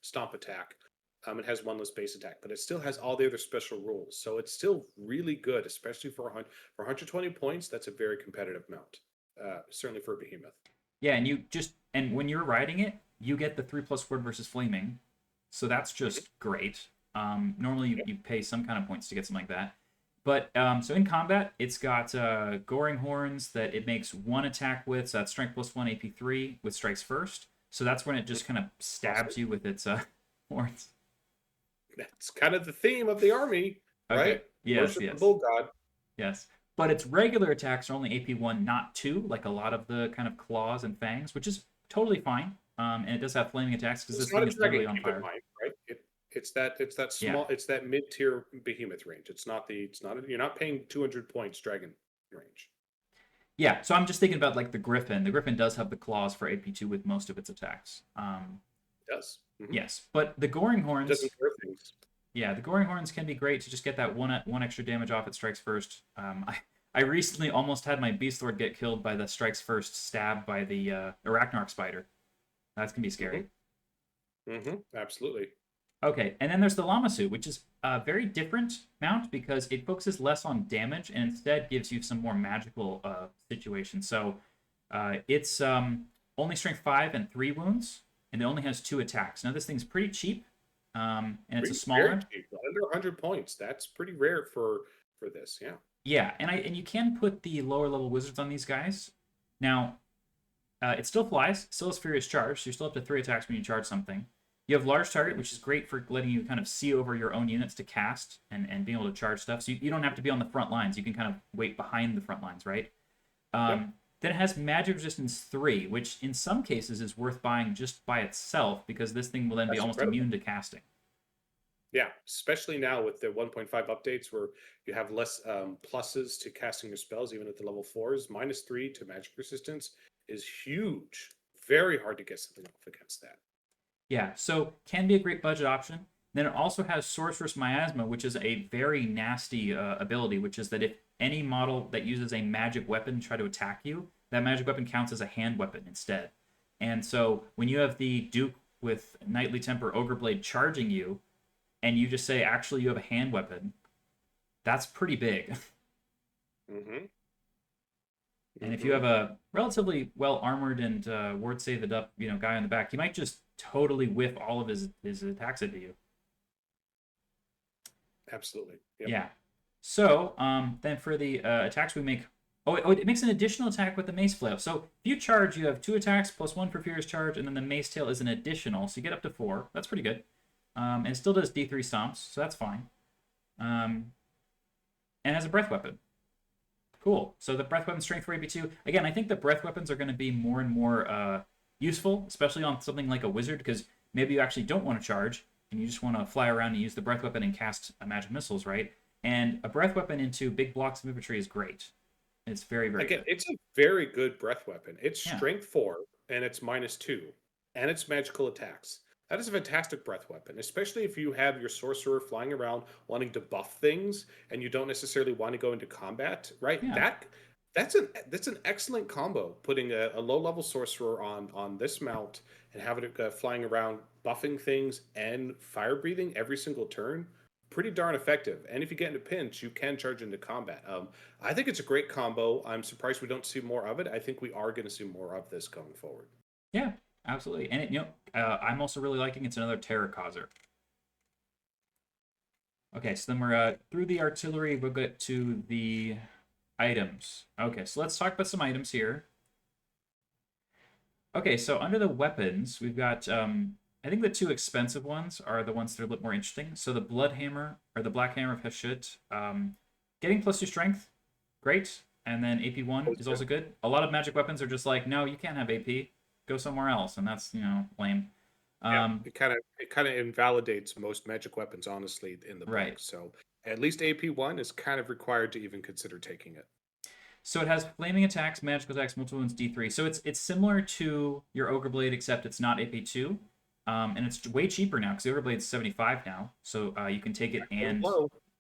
stomp attack. It has one less base attack, but it still has all the other special rules. So it's still really good, especially for 120 points. That's a very competitive mount, certainly for a behemoth. Yeah, and when you're riding it, you get the 3+ word versus flaming, so that's Mhm. just great. Normally Yep. you pay some kind of points to get something like that, but so in combat, it's got goring horns that it makes 1 attack with. So that's strength +1, AP3 with strikes first. So that's when it just kind of Awesome. stabs you with its horns. That's kind of the theme of the army, Okay. right? Yes. Worship the Yes. bull god. Yes. But its regular attacks are only AP1, not 2, like a lot of the kind of claws and fangs, which is totally fine. And it does have flaming attacks because It's this not thing a is dragon, literally on keep in fire. mind, right? It's that Yeah. small, it's that mid tier behemoth range. You're not paying 200 points dragon range. Yeah. So I'm just thinking about like the Griffin. The Griffin does have the claws for AP2 with most of its attacks. It does. Hmm. Yes. But the Goring It doesn't Horns, care things. yeah, the Goring Horns can be great to just get that one extra damage off it strikes first. I recently almost had my Beast Lord get killed by the strikes first stab by the Arachnarch spider. That's gonna be scary. Hmm. Hmm. Absolutely. Okay, and then there's the Lamasu, which is a very different mount because it focuses less on damage and instead gives you some more magical situations. So it's only strength 5 and 3 wounds, and it only has 2 attacks. Now this thing's pretty cheap, And it's a Very smaller. cheap, under 100 points. That's pretty rare for this. Yeah. Yeah, and you can put the lower level wizards on these guys. Now, it still flies, still has Furious Charge, so you're still up to 3 attacks when you charge something. You have Large Target, which is great for letting you kind of see over your own units to cast and being able to charge stuff. So you don't have to be on the front lines. You can kind of wait behind the front lines, right? Yep. Then it has Magic Resistance 3, which in some cases is worth buying just by itself because this thing will then be That's almost incredible. immune to casting. Yeah, especially now with the 1.5 updates where you have less pluses to casting your spells, even at the level 4s. -3 to magic resistance is huge. Very hard to get something off against that. Yeah, so can be a great budget option. Then it also has Sorcerous Miasma, which is a very nasty ability, which is that if any model that uses a magic weapon try to attack you, that magic weapon counts as a hand weapon instead. And so when you have the Duke with Knightly Temper Ogre Blade charging you, and you just say, actually, you have a hand weapon, that's pretty big. Mm-hmm. And if you have a relatively well armored and ward saved up, guy on the back, he might just totally whiff all of his attacks into you. Absolutely. Yep. Yeah. So then for the attacks we make, it makes an additional attack with the Mace Flail. So if you charge, you have 2 attacks plus 1 for Furious Charge, and then the Mace Tail is an additional, so you get up to 4. That's pretty good. And it still does D3 stomps, so that's fine. And has a breath weapon. Cool. So the breath weapon strength for AP2. Again, I think the breath weapons are going to be more and more useful, especially on something like a wizard, because maybe you actually don't want to charge, and you just want to fly around and use the breath weapon and cast magic missiles, right? And a breath weapon into big blocks of infantry is great. It's very, very Again, good. it's a very good breath weapon. It's Yeah. strength 4 and it's -2, and it's magical attacks. That is a fantastic breath weapon, especially if you have your sorcerer flying around wanting to buff things and you don't necessarily want to go into combat, right? Yeah. That's an excellent combo. Putting a low level sorcerer on this mount and having it flying around buffing things and fire breathing every single turn, pretty darn effective. And if you get in a pinch, you can charge into combat. I think it's a great combo. I'm surprised we don't see more of it. I think we are going to see more of this going forward. Yeah, absolutely. And I'm also really liking it's another terror causer. Okay, so then we're through the artillery. We'll get to the items. Okay, so let's talk about some items here. Okay, so under the weapons, we've got, I think the 2 expensive ones are the ones that are a bit more interesting. So the Blood Hammer, or the Black Hammer of Hashut, getting +2 strength, great. And then AP1 is also good. A lot of magic weapons are just like, no, you can't have AP. Go somewhere else, and that's, lame. Yeah, it kind of invalidates most magic weapons, honestly, in the book. Right. So at least AP1 is kind of required to even consider taking it. So it has flaming attacks, magical attacks, multiple wounds, D3. So it's similar to your Ogre Blade, except it's not AP2. And it's way cheaper now because the Ogre Blade's 75 now. So you can take it and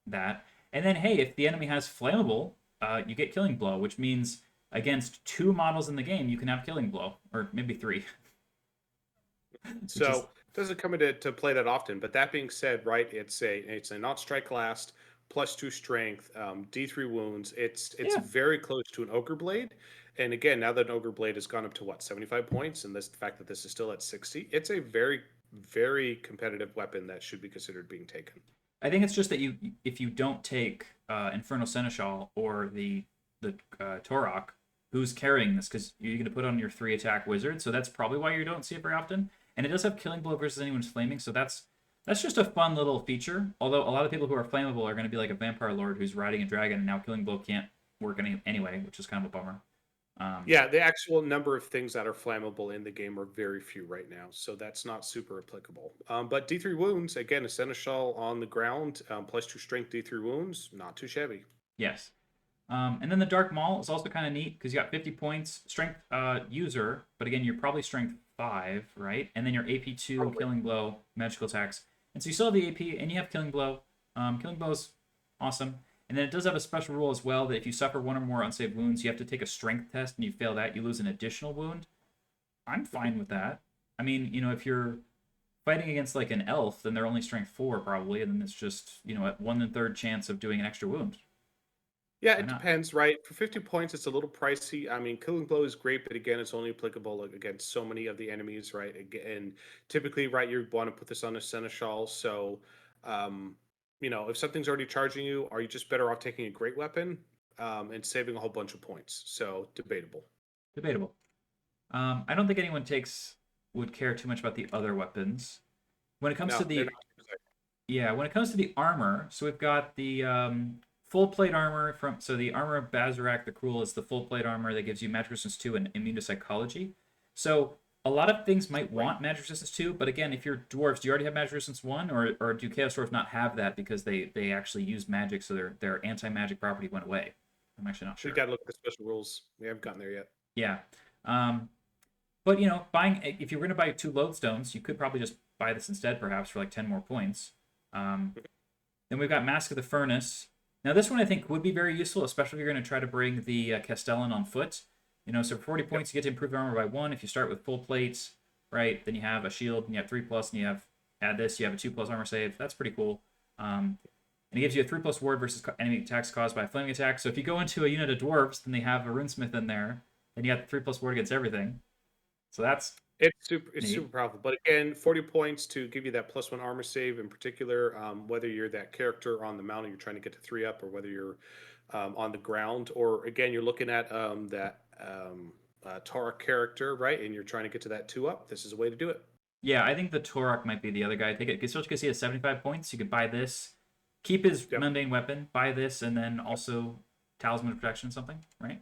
that. And then, hey, if the enemy has flammable, you get Killing Blow, which means against 2 models in the game, you can have Killing Blow, or maybe 3. So it doesn't come into play that often. But that being said, right, it's a not strike last, +2 strength, D3 wounds. It's very close to an Ogre Blade. And again, now that an Ogre Blade has gone up to what, 75 points, and the fact that this is still at 60, it's a very, very competitive weapon that should be considered being taken. I think it's just that if you don't take Infernal Seneschal or the Torok, who's carrying this, because you're going to put on your 3 attack wizard, so that's probably why you don't see it very often. And it does have Killing Blow versus anyone who's flaming, so that's just a fun little feature. Although a lot of people who are flammable are going to be like a Vampire Lord who's riding a dragon, and now Killing Blow can't work anyway, which is kind of a bummer. Yeah, the actual number of things that are flammable in the game are very few right now, so that's not super applicable. But D3 wounds, again, a Seneschal on the ground, +2 strength D3 wounds, not too shabby. Yes. And then the Dark Maul is also kind of neat because you got 50 points, strength user, but again, you're probably strength 5, right? And then your AP2, Probably. Killing Blow, magical attacks. And so you still have the AP and you have Killing Blow. Killing Blow is awesome. And then it does have a special rule as well that if you suffer 1 or more unsaved wounds, you have to take a strength test, and you fail that, you lose an additional wound. I'm fine with that. I mean, if you're fighting against like an elf, then they're only strength 4 probably, and then it's just, at 1 1/3 chance of doing an extra wound. Yeah, Why it not? depends, right? For 50 points, it's a little pricey. I mean, Killing Blow is great, but again, it's only applicable against so many of the enemies, right? And typically, right, you want to put this on a Seneschal. So, um, if something's already charging you, are you just better off taking a great weapon and saving a whole bunch of points? So, debatable. Debatable. I don't think anyone would care too much about the other weapons. When it comes to No, they're the not. Yeah, when it comes to the armor, so we've got the full plate armor the armor of Bazarak the Cruel is the full plate armor that gives you magic resistance 2 and immune to psychology. So a lot of things might Right. want magic resistance 2, but again, if you're dwarves, do you already have magic resistance 1, or do Chaos Dwarfs not have that because they actually use magic, so their anti-magic property went away? I'm actually not We sure. got to look at the special rules. We haven't gotten there yet. Yeah. Um, but buying if you were going to buy 2 lodestones, you could probably just buy this instead, perhaps for like 10 more points. Um, Then we've got Mask of the Furnace. Now this one I think would be very useful, especially if you're going to try to bring the Castellan on foot. So for 40 Yep. points you get to improve your armor by 1. If you start with full plates, right, then you have a shield and you have 3+, and add this, you have a 2+ armor save. That's pretty cool. And it gives you a 3+ ward versus enemy attacks caused by a flaming attack. So if you go into a unit of dwarves, then they have a runesmith in there, then you got the 3+ ward against everything. So that's It's neat. super powerful. But again, 40 points to give you that +1 armor save in particular, whether you're that character on the mountain, you're trying to get to 3 up, or whether you're on the ground, or again, you're looking at that Tara character, right? And you're trying to get to that 2 up. This is a way to do it. Yeah, I think the Torok might be the other guy. Take it, especially because he has 75 points. You could buy this, keep his Yep. mundane weapon, buy this, and then also Talisman of Protection, something, right?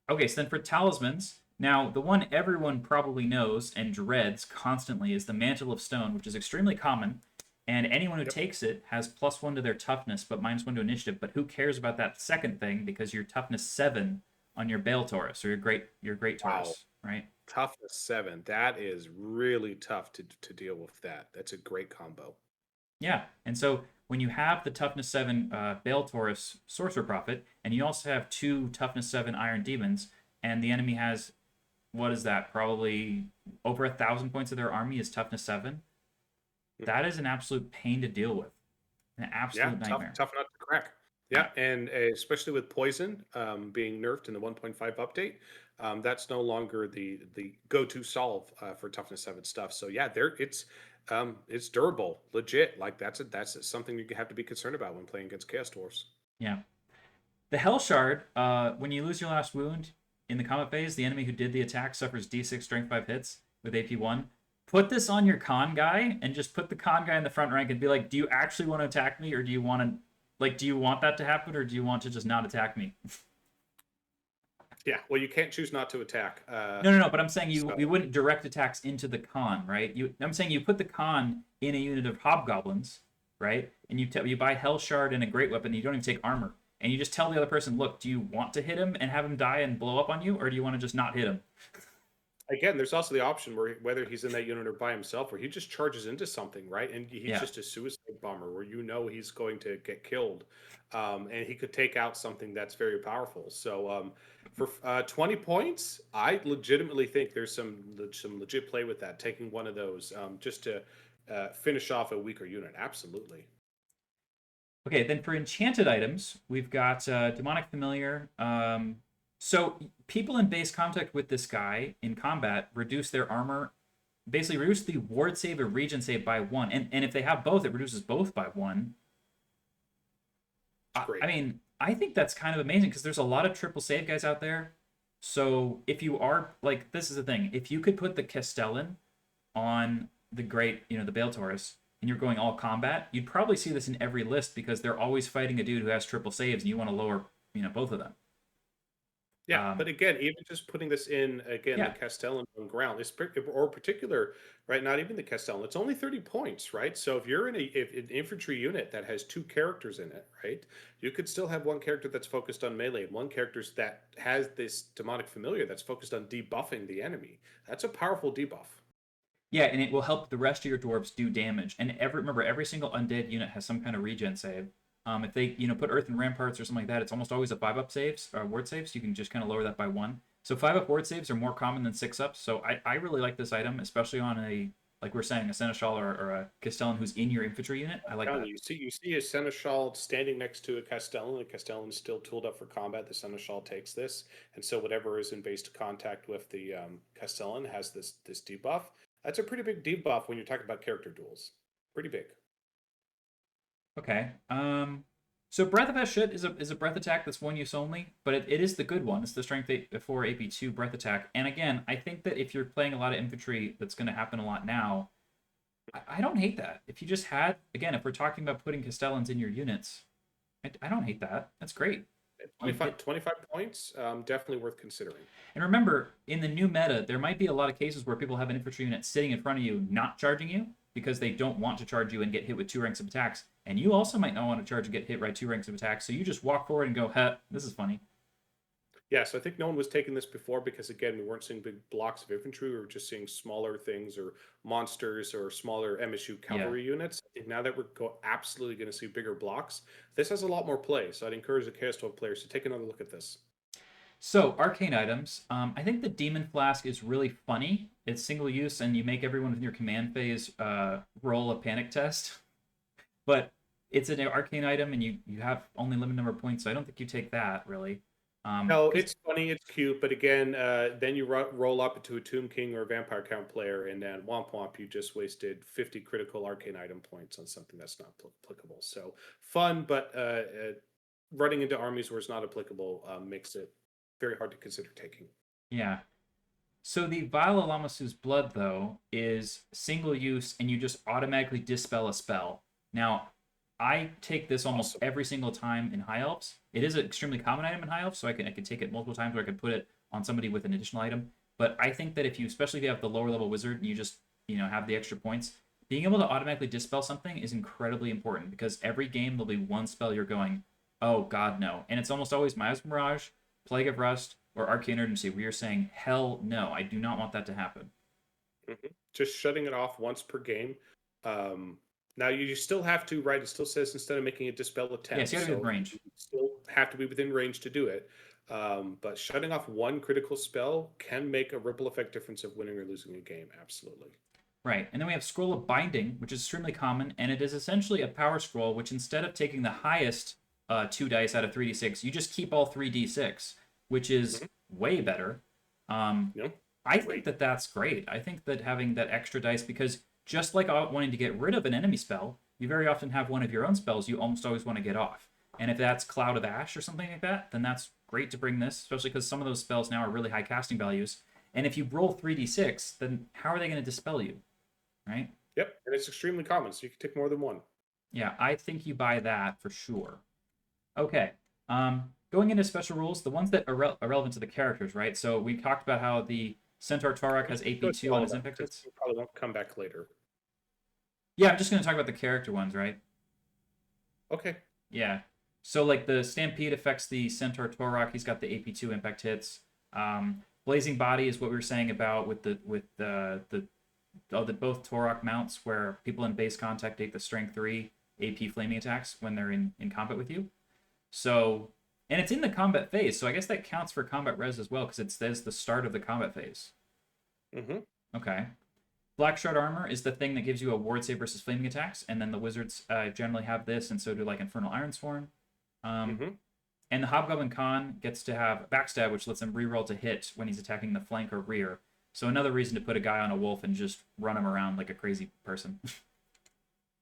Okay, so then for talismans, now the one everyone probably knows and dreads constantly is the Mantle of Stone, which is extremely common, and anyone who Yep. takes it has +1 to their toughness, but -1 to initiative. But who cares about that second thing because you're toughness 7 on your Bale Taurus or your great Wow. Taurus, right? Toughness 7. That is really tough to deal with that. That's a great combo. Yeah, and so when you have the toughness 7 Bale Taurus Sorcerer-Prophet, and you also have 2 toughness 7 Iron Demons, and the enemy has, what is that, probably over 1,000 points of their army is toughness 7, that is an absolute pain to deal with. An Yeah, absolute tough, nightmare. tough nut to crack. Yeah. Yeah, and especially with poison being nerfed in the 1.5 update, that's no longer the go-to solve for toughness 7 stuff. So yeah, there it's durable, legit. Like that's something you have to be concerned about when playing against Chaos Dwarfs. Yeah. The Hell Shard, when you lose your last wound in the combat phase, the enemy who did the attack suffers D6 strength 5 hits with AP 1. Put this on your con guy and just put the con guy in the front rank and be like, do you actually want to attack me, or do you want to, do you want that to happen, or do you want to just not attack me? Yeah, well, you can't choose not to attack. No. But I'm saying So you wouldn't direct attacks into the con, right? I'm saying you put the con in a unit of hobgoblins, right? And you buy Hell Shard and a great weapon. And you don't even take armor, and you just tell the other person, look, do you want to hit him and have him die and blow up on you, or do you want to just not hit him? again, there's also the option where whether he's in that unit or by himself, where he just charges into something, right? And he's Yeah. just a suicide bomber where he's going to get killed, and he could take out something that's very powerful. So for 20 points, I legitimately think there's some legit play with that. Taking one of those just to finish off a weaker unit, absolutely. Okay, then for enchanted items, we've got Demonic Familiar. So people in base contact with this guy in combat reduce their armor, basically reduce the ward save or region save by 1. And if they have both, it reduces both by 1. It's great. I mean, I think that's kind of amazing because there's a lot of triple save guys out there. So if you are, like, this is the thing. If you could put the Castellan on the great, the Bale Taurus, and you're going all combat, you'd probably see this in every list because they're always fighting a dude who has triple saves, and you want to lower, both of them. Yeah, but again, even just putting this in again, the Yeah, Castellan on ground is or particular, right? Not even the Castellan. It's only 30 points, right? So if you're in an infantry unit that has 2 characters in it, right? You could still have one character that's focused on melee and one character that has this demonic familiar that's focused on debuffing the enemy. That's a powerful debuff. yeah, and it will help the rest of your dwarves do damage. And remember, every single undead unit has some kind of regen save. If they put Earth and Ramparts or something like that, it's almost always a 5-up saves, ward saves. You can just kind of lower that by 1. So 5-up ward saves are more common than 6-ups. So I really like this item, especially on a Like we're saying, a seneschal or a castellan who's in your infantry unit. I like Telling that. you, see a seneschal standing next to a castellan. The castellan is still tooled up for combat. The seneschal takes this, and so whatever is in base contact with the castellan has this debuff. That's a pretty big debuff when you're talking about character duels. Pretty big. Okay. So Breath of Hashut is a breath attack that's one use only, but it is the good one. It's the strength 4 AP2 breath attack. And again, I think that if you're playing a lot of infantry, that's going to happen a lot now. I don't hate that. If you just had, again, if we're talking about putting Castellans in your units, I don't hate that. That's great. 25 points, definitely worth considering. And remember, in the new meta, there might be a lot of cases where people have an infantry unit sitting in front of you, not charging you, because they don't want to charge you and get hit with 2 ranks of attacks. And you also might not want to charge and get hit by 2 ranks of attacks, so you just walk forward and go, "Huh, this is funny." Yeah, so I think no one was taking this before because, again, we weren't seeing big blocks of infantry. We were just seeing smaller things or monsters or smaller MSU cavalry units. And now that we're absolutely going to see bigger blocks, this has a lot more play. So I'd encourage the Chaos Dwarf players to take another look at this. So, arcane items. I think the Demon Flask is really funny. It's single use, and you make everyone in your command phase roll a panic test. But it's an arcane item, and you have only limited number of points, so I don't think you take that, really. No, it's funny, it's cute, but again, then you roll up into a Tomb King or a Vampire Count player, and then womp womp, you just wasted 50 critical arcane item points on something that's not applicable. So fun, but running into armies where it's not applicable makes it very hard to consider taking. Yeah. So the Vial of Lamasu's Blood, though, is single use, and you just automatically dispel a spell. Now, I take this almost every single time in High Elves. It is an extremely common item in High Elves, so I can take it multiple times, or I can put it on somebody with an additional item. But I think that if you, especially if you have the lower level wizard, and you just have the extra points, being able to automatically dispel something is incredibly important, because every game there'll be one spell you're going, oh god no, and it's almost always Miasma Mirage, Plague of Rust, or Arcane Urgency, where you're saying, hell no, I do not want that to happen. Just shutting it off once per game. Now you still have to, right? It still says instead of making a dispel attempt. Yes, you have to be within range. You still have to be within range to do it. But shutting off one critical spell can make a ripple effect difference of winning or losing a game. Absolutely. Right, and then we have Scroll of Binding, which is extremely common, and it is essentially a power scroll, which instead of taking the highest 2 dice out of 3d6, you just keep all 3d6, which is way better. I think that that's great. I think that having that extra dice, because just like wanting to get rid of an enemy spell, you very often have one of your own spells you almost always want to get off. And if that's Cloud of Ash or something like that, then that's great to bring this, especially because some of those spells now are really high casting values. And if you roll 3d6, then how are they going to dispel you? Right? Yep, and it's extremely common, so you can take more than one. Yeah, I think you buy that for sure. Okay. Going into special rules, the ones that are relevant to the characters, right? So we talked about how the Centaur Torok has AP2 on his impact hits. We probably won't come back later. Yeah, I'm just going to talk about the character ones, right? Okay. Yeah. So like the Stampede affects the Centaur Torok. He's got the AP2 impact hits. Blazing Body is what we were saying about with the both Torok mounts, where people in base contact take the Strength 3 AP flaming attacks when they're in combat with you. So, and it's in the combat phase, so I guess that counts for combat res as well, because it says the start of the combat phase. Okay. Black Shard Armor is the thing that gives you a ward save versus flaming attacks, and then the wizards generally have this, and so do like Infernal Ironsworn. And the Hobgoblin Khan gets to have Backstab, which lets him reroll to hit when he's attacking the flank or rear. So another reason to put a guy on a wolf and just run him around like a crazy person.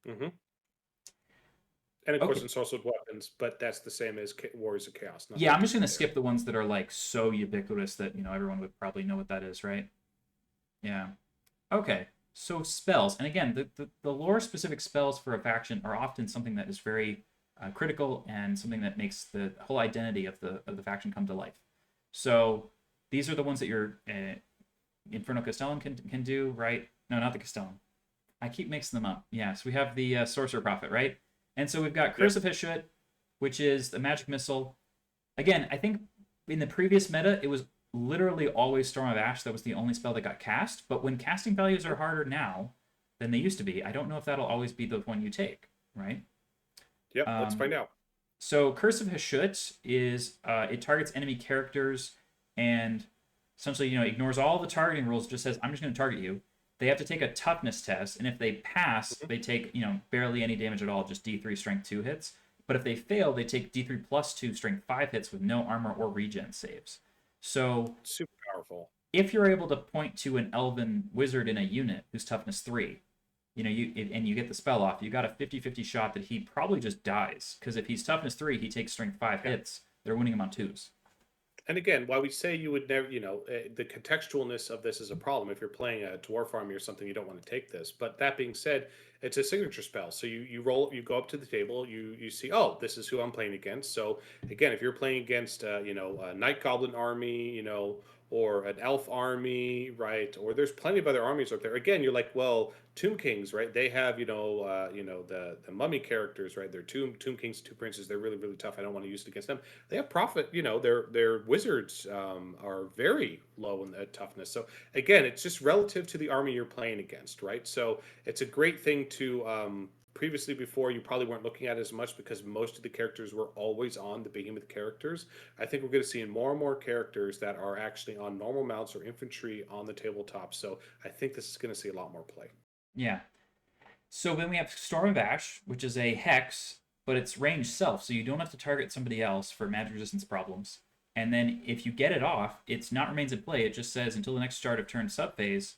And of course, ensorcelled weapons, but that's the same as Warriors of Chaos. Yeah, I'm just going to skip the ones that are like so ubiquitous that everyone would probably know what that is, right? Yeah. Okay, so spells. And again, the lore-specific spells for a faction are often something that is very critical and something that makes the whole identity of the faction come to life. So these are the ones that your Infernal Castellan can do, right? No, not the Castellan. I keep mixing them up. Yeah, so we have the Sorcerer-Prophet, right? And so we've got Curse of Hashut, which is the magic missile. Again, I think in the previous meta, it was literally always Storm of Ash that was the only spell that got cast. But when casting values are harder now than they used to be, I don't know if that'll always be the one you take, right? Yep, let's find out. So Curse of Hashut is, it targets enemy characters and essentially, ignores all the targeting rules, just says, I'm just going to target you. They have to take a toughness test, and if they pass, Mhm. they take, barely any damage at all, just D3 strength 2 hits. But if they fail, they take D3 plus 2 strength 5 hits with no armor or regen saves. So Super powerful. if you're able to point to an elven wizard in a unit who's toughness 3, and you get the spell off, you got a 50-50 shot that he probably just dies. Because if he's toughness 3, he takes strength 5 Yeah. hits. They're winning him on 2s. And again, while we say you would never, the contextualness of this is a problem. If you're playing a dwarf army or something, you don't want to take this. But that being said, it's a signature spell. So you roll, you go up to the table, you see, oh, this is who I'm playing against. So again, if you're playing against, a night goblin army, or an elf army, right? Or there's plenty of other armies up there. Again, you're like, well, Tomb Kings, right? They have, the mummy characters, right? They're Tomb Kings, two princes. They're really really tough. I don't want to use it against them. They have Prophet, their wizards are very low in the toughness. So again, it's just relative to the army you're playing against, right? So it's a great thing to previously before you probably weren't looking at it as much because most of the characters were always on the behemoth characters. I think we're going to see more and more characters that are actually on normal mounts or infantry on the tabletop. So I think this is going to see a lot more play. Yeah. So then we have Storm of Ash, which is a hex, but it's range self, so you don't have to target somebody else for magic resistance problems. And then if you get it off, it's not remains in play. It just says until the next start of turn subphase,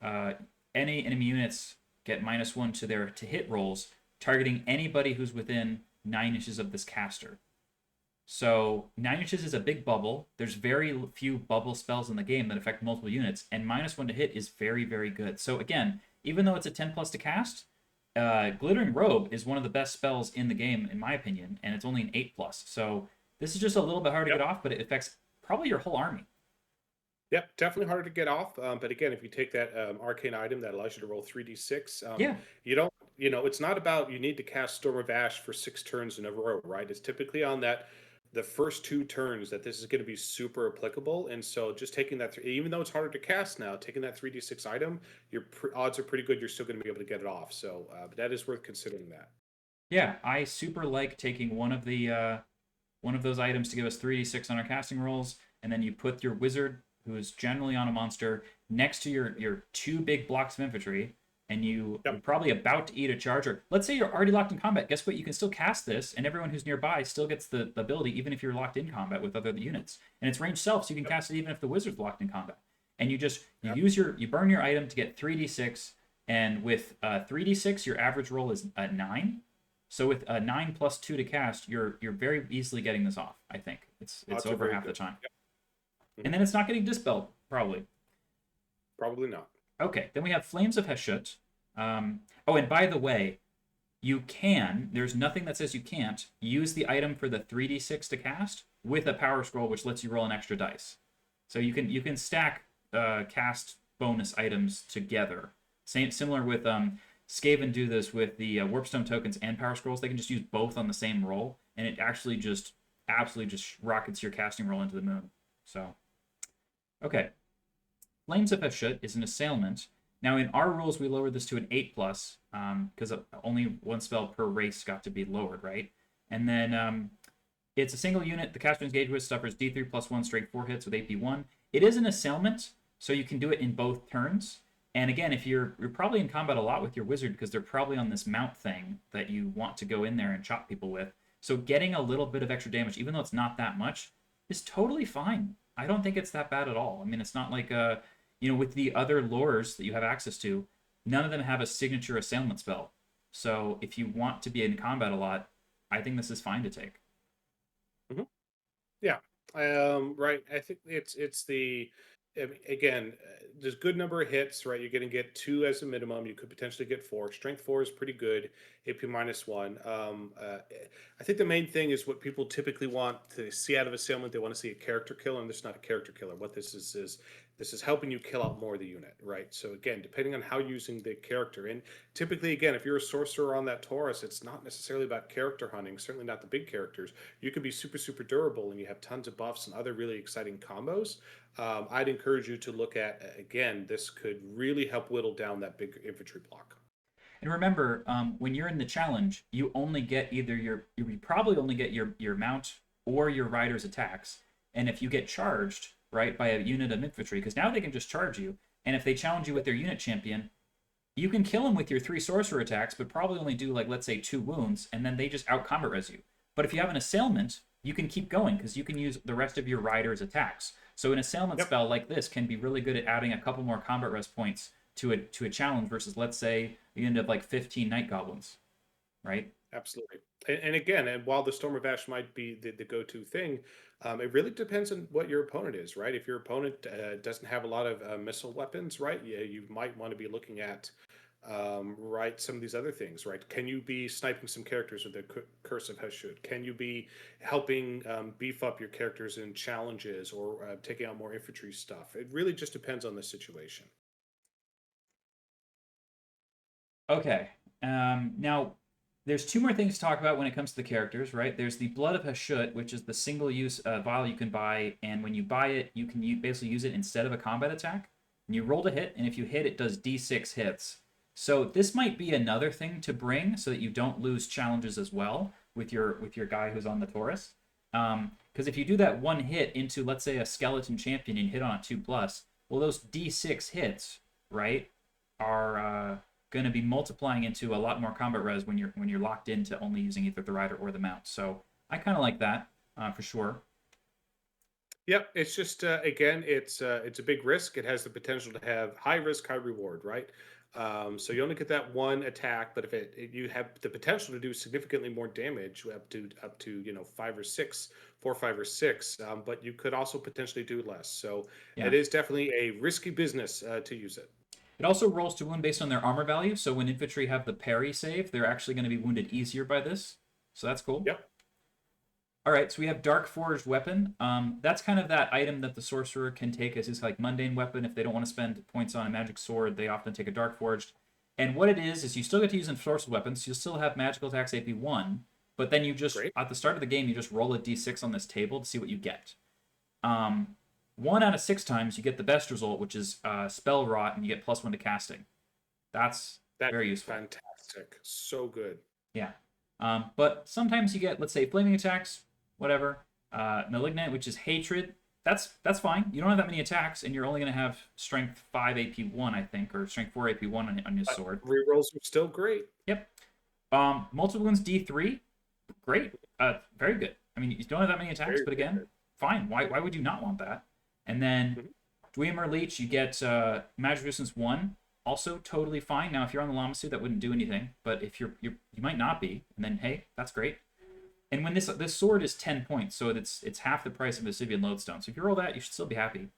uh, any enemy units get -1 to their to hit rolls, targeting anybody who's within 9 inches of this caster. So 9 inches is a big bubble. There's very few bubble spells in the game that affect multiple units, and -1 to hit is very, very good. So again, even though it's a 10 plus to cast, Glittering Robe is one of the best spells in the game, in my opinion, and it's only an 8 plus. So this is just a little bit hard to Yep. get off, but it affects probably your whole army. Yep, definitely harder to get off. But again, if you take that arcane item that allows you to roll 3d6, Yeah, you don't, it's not about you need to cast Storm of Ash for 6 turns in a row, right? It's typically on the first 2 turns that this is going to be super applicable. And so just taking that, even though it's harder to cast now, taking that 3d6 item, your odds are pretty good. You're still going to be able to get it off. So but that is worth considering that. yeah. I super like taking one of those items to give us 3d6 on our casting rolls, and then you put your wizard, who is generally on a monster, next to your 2 big blocks of infantry, and you're Yep. probably about to eat a charger. Let's say you're already locked in combat. Guess what? You can still cast this, and everyone who's nearby still gets the ability, even if you're locked in combat with other units. And it's range self, so you can cast it even if the wizard's locked in combat. And you Yep. you burn your item to get 3d6, and with 3d6, your average roll is a 9. So with a 9 plus 2 to cast, you're very easily getting this off. I think it's Odds are over very half the good. time, Yep. and then it's not getting dispelled probably. Probably not. Okay, then we have Flames of Hashut. Oh, and by the way, there's nothing that says you can't, use the item for the 3d6 to cast with a power scroll, which lets you roll an extra dice. So you can stack cast bonus items together. Similar with Skaven do this with the Warpstone tokens and power scrolls. They can just use both on the same roll, and it actually just absolutely just rockets your casting roll into the moon. So, okay. Flames of Hashut is an assailment. Now, in our rules, we lowered this to an 8 plus because only one spell per race got to be lowered, right? And then it's a single unit. The caster engaged with suffers D3 plus 1 straight 4 hits with AP1. It is an assailment, so you can do it in both turns. And again, if you're probably in combat a lot with your wizard because they're probably on this mount thing that you want to go in there and chop people with. So getting a little bit of extra damage, even though it's not that much, is totally fine. I don't think it's that bad at all. I mean, it's not like with the other lores that you have access to, none of them have a signature assailment spell. So if you want to be in combat a lot, I think this is fine to take. Hmm. Yeah. Right. I think it's the again, there's good number of hits, right? You're going to get 2 as a minimum. You could potentially get 4. Strength 4 is pretty good. AP -1. I think the main thing is what people typically want to see out of assailant. They want to see a character killer, and this is not a character killer. What this is this is helping you kill out more of the unit, right? So again, depending on how you're using the character, and typically, again, if you're a sorcerer on that Taurus, it's not necessarily about character hunting. Certainly not the big characters. You could be super super durable, and you have tons of buffs and other really exciting combos. I'd encourage you to look at again. This could really help whittle down that big infantry block. And remember, when you're in the challenge, you only get either you probably only get your mount or your rider's attacks. And if you get charged, right, by a unit of infantry, because now they can just charge you, And if they challenge you with their unit champion, you can kill them with your 3 sorcerer attacks, but probably only do, like, let's say 2 wounds, and then they just out combat res you. But if you have an assailment, you can keep going because you can use the rest of your rider's attacks. So an assailment Yep. spell like this can be really good at adding a couple more combat res points to a challenge versus, let's say, you end up like 15 night goblins, right? Absolutely. And again, and while the Storm of Ash might be the go-to thing, it really depends on what your opponent is, right? If your opponent doesn't have a lot of missile weapons, right, yeah, you might want to be looking at, right, some of these other things, right? Can you be sniping some characters with the Curse of Hashut? Can you be helping beef up your characters in challenges or taking out more infantry stuff? It really just depends on the situation. Okay. Now, there's 2 more things to talk about when it comes to the characters, right? There's the Blood of Hashut, which is the single-use vial you can buy, and when you buy it, you can basically use it instead of a combat attack. And you roll to hit, and if you hit, it does d6 hits. So this might be another thing to bring so that you don't lose challenges as well with your guy who's on the Taurus. Because if you do that 1 hit into, let's say, a skeleton champion and hit on a 2+, well, those d6 hits, right, are going to be multiplying into a lot more combat res when you're locked into only using either the rider or the mount. So I kind of like that for sure. Yep, it's just again, it's a big risk. It has the potential to have high risk, high reward, right? So you only get that 1 attack, but if you have the potential to do significantly more damage, up to 5 or 6, 4, 5 or 6. But you could also potentially do less. So Yeah. it is definitely a risky business to use it. It also rolls to wound based on their armor value. So when infantry have the parry save, they're actually going to be wounded easier by this. So that's cool. Yep. All right, so we have Dark Forged Weapon. That's kind of that item that the sorcerer can take as his like mundane weapon. If they don't want to spend points on a magic sword, they often take a Dark Forged. And what it is you still get to use in sorcerer weapons. You'll still have magical attacks AP1, but then you just Great. at the start of the game you just roll a d6 on this table to see what you get. 1 out of 6 times you get the best result, which is Spell Rot, and you get +1 to casting. That's That's very useful. fantastic. So good. Yeah. But sometimes you get, let's say, flaming attacks, whatever. Malignant, which is hatred. That's fine. You don't have that many attacks, and you're only going to have strength 5 AP1, I think, or strength 4 AP1 on your sword. Rerolls are still great. Yep. Multiple wounds D3, great. Very good. I mean, you don't have that many attacks, Very, but very again, good. fine. Why would you not want that? And then Dwemer Leech, you get magic resistance 1, also totally fine. Now, if you're on the Lamasu, that wouldn't do anything, but if you might not be, and then hey, that's great. And when this sword is 10 points, so it's half the price of a Sivian Lodestone. So if you roll that, you should still be happy.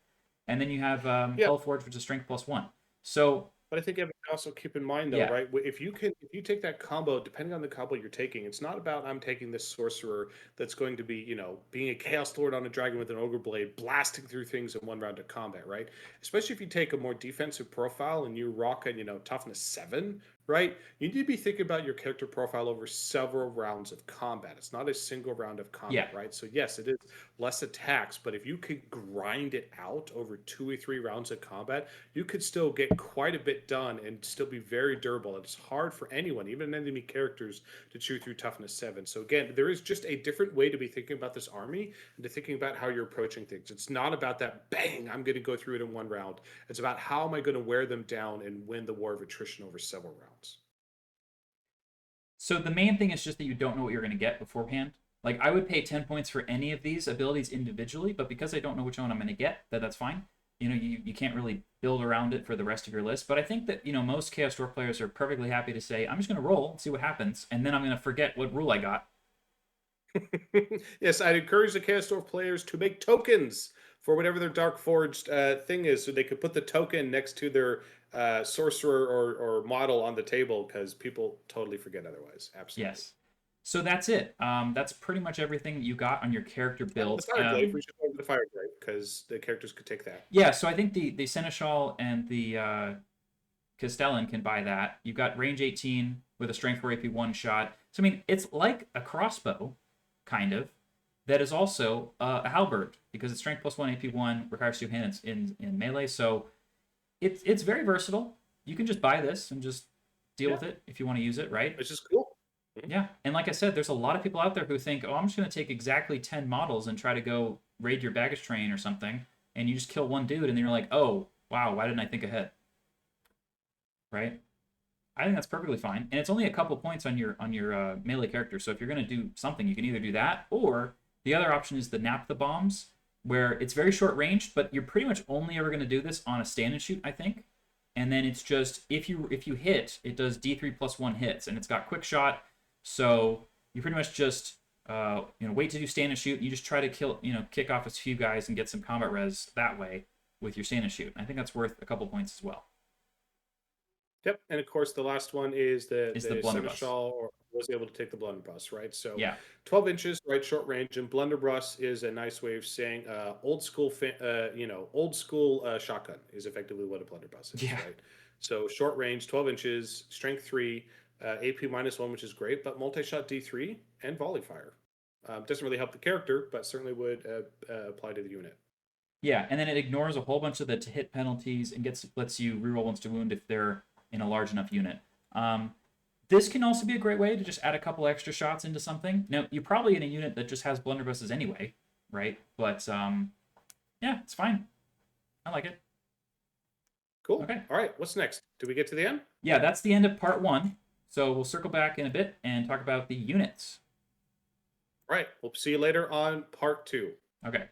And then you have Hellforge, which is strength +1. So But I think you have to also keep in mind, though, yeah, right? If you take that combo, depending on the combo you're taking, it's not about I'm taking this sorcerer that's going to be, being a chaos lord on a dragon with an ogre blade, blasting through things in 1 round of combat, right? Especially if you take a more defensive profile and you rock a, toughness 7, right? You need to be thinking about your character profile over several rounds of combat. It's not a single round of combat, yeah. right? So yes, it is less attacks, but if you could grind it out over 2 or 3 rounds of combat, you could still get quite a bit done and still be very durable. It's hard for anyone, even enemy characters, to chew through toughness 7. So again, there is just a different way to be thinking about this army and to thinking about how you're approaching things. It's not about that bang, I'm going to go through it in 1 round. It's about how am I going to wear them down and win the war of attrition over several rounds. So the main thing is just that you don't know what you're going to get beforehand. Like I would pay 10 points for any of these abilities individually, but because I don't know which one I'm going to get, that's fine. You can't really build around it for the rest of your list. But I think that, most Chaos Dwarf players are perfectly happy to say, I'm just going to roll and see what happens, and then I'm going to forget what rule I got. Yes, I'd encourage the Chaos Dwarf players to make tokens for whatever their Dark Forged thing is, so they could put the token next to their sorcerer or model on the table, because people totally forget otherwise. Absolutely. Yes. So that's it. That's pretty much everything you got on your character build. The Fireglaive, we should go over the Fireglaive, because the characters could take that. Yeah, so I think the Seneschal and the Castellan can buy that. You've got range 18 with a strength 4 AP 1 shot. So, I mean, it's like a crossbow, kind of, that is also a halberd, because it's strength +1 AP 1, requires 2 hands in melee. So it's very versatile. You can just buy this and just deal with it if you want to use it, right? Which is cool. Yeah, and like I said, there's a lot of people out there who think, oh, I'm just going to take exactly 10 models and try to go raid your baggage train or something, and you just kill one dude, and then you're like, oh, Wow, why didn't I think ahead? Right? I think that's perfectly fine, and it's only a couple points on your melee character. So if you're gonna do something, you can either do that, or the other option is the nap the bombs, where it's very short range, but you're pretty much only ever gonna do this on a stand and shoot, I think. And then it's just if you hit, it does D3 plus one hits, and it's got quick shot. So you pretty much just wait to do stand and shoot. And you just try to kick off a few guys and get some combat res that way with your stand and shoot. I think that's worth a couple points as well. Yep, and of course the last one is the Is the seneschal, or was able to take the blunderbuss, right? So Yeah. 12 inches, right, short range, and blunderbuss is a nice way of saying old school shotgun is effectively what a blunderbuss is, Yeah. right? So short range, 12 inches, strength 3, AP -1, which is great, but multi-shot D3 and volley fire. Doesn't really help the character, but certainly would apply to the unit. Yeah, and then it ignores a whole bunch of the to hit penalties and lets you reroll once to wound if they're in a large enough unit. This can also be a great way to just add a couple extra shots into something. Now, you're probably in a unit that just has blunderbusses anyway, right? But yeah, it's fine. I like it. Cool. Okay. All right, what's next? Do we get to the end? Yeah, that's the end of part 1. So we'll circle back in a bit and talk about the units. All right, we'll see you later on part 2. Okay.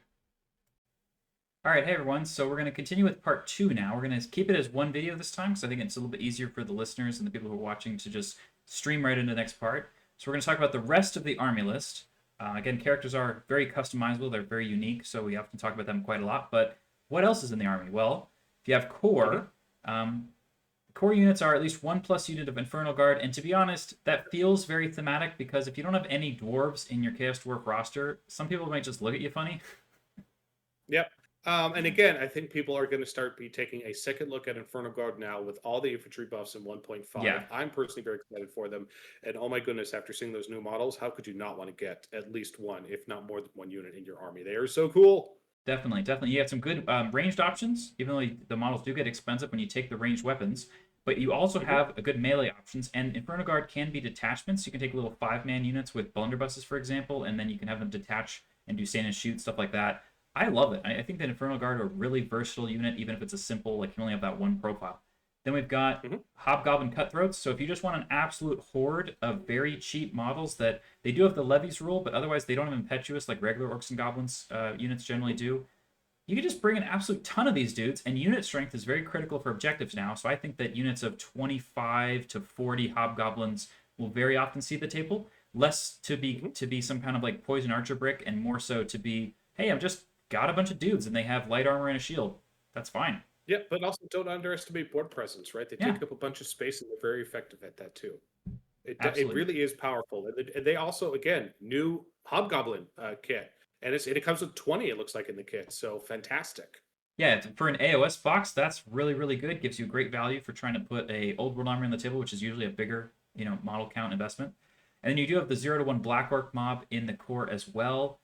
All right, hey everyone. So we're going to continue with part 2 now. We're going to keep it as one video this time because I think it's a little bit easier for the listeners and the people who are watching to just stream right into the next part. So we're going to talk about the rest of the army list. Again, characters are very customizable. They're very unique, so we often talk about them quite a lot. But what else is in the army? Well, if you have core, core units are at least 1+ unit of Infernal Guard. And to be honest, that feels very thematic because if you don't have any dwarves in your Chaos Dwarf roster, some people might just look at you funny. Yep. And again, I think people are going to start taking a second look at Infernal Guard now with all the infantry buffs in 1.5. Yeah. I'm personally very excited for them. And oh my goodness, after seeing those new models, how could you not want to get at least one, if not more than one unit in your army? They are so cool. Definitely, definitely. You have some good ranged options, even though the models do get expensive when you take the ranged weapons. But you also have a good melee options, and Infernal Guard can be detachments. You can take little 5-man units with blunderbusses, for example, and then you can have them detach and do stand and shoot, stuff like that. I love it. I think that Infernal Guard are a really versatile unit, even if it's a simple, like you only have that one profile. Then we've got Hobgoblin Cutthroats. So if you just want an absolute horde of very cheap models that they do have the levies rule, but otherwise they don't have impetuous like regular Orcs and Goblins units generally do. You can just bring an absolute ton of these dudes, and unit strength is very critical for objectives now. So I think that units of 25 to 40 Hobgoblins will very often see the table. Less to be some kind of like poison archer brick, and more so to be, hey, I've just got a bunch of dudes and they have light armor and a shield. That's fine. Yeah, but also don't underestimate board presence, right? They take up a bunch of space and they're very effective at that too. It really is powerful. And they also, again, new Hobgoblin kit. And it comes with 20, it looks like, in the kit. So fantastic. Yeah, for an AOS box, that's really, really good. Gives you great value for trying to put a old world army on the table, which is usually a bigger, model count investment. And then you do have the 0 to 1 Black Orc mob in the core as well.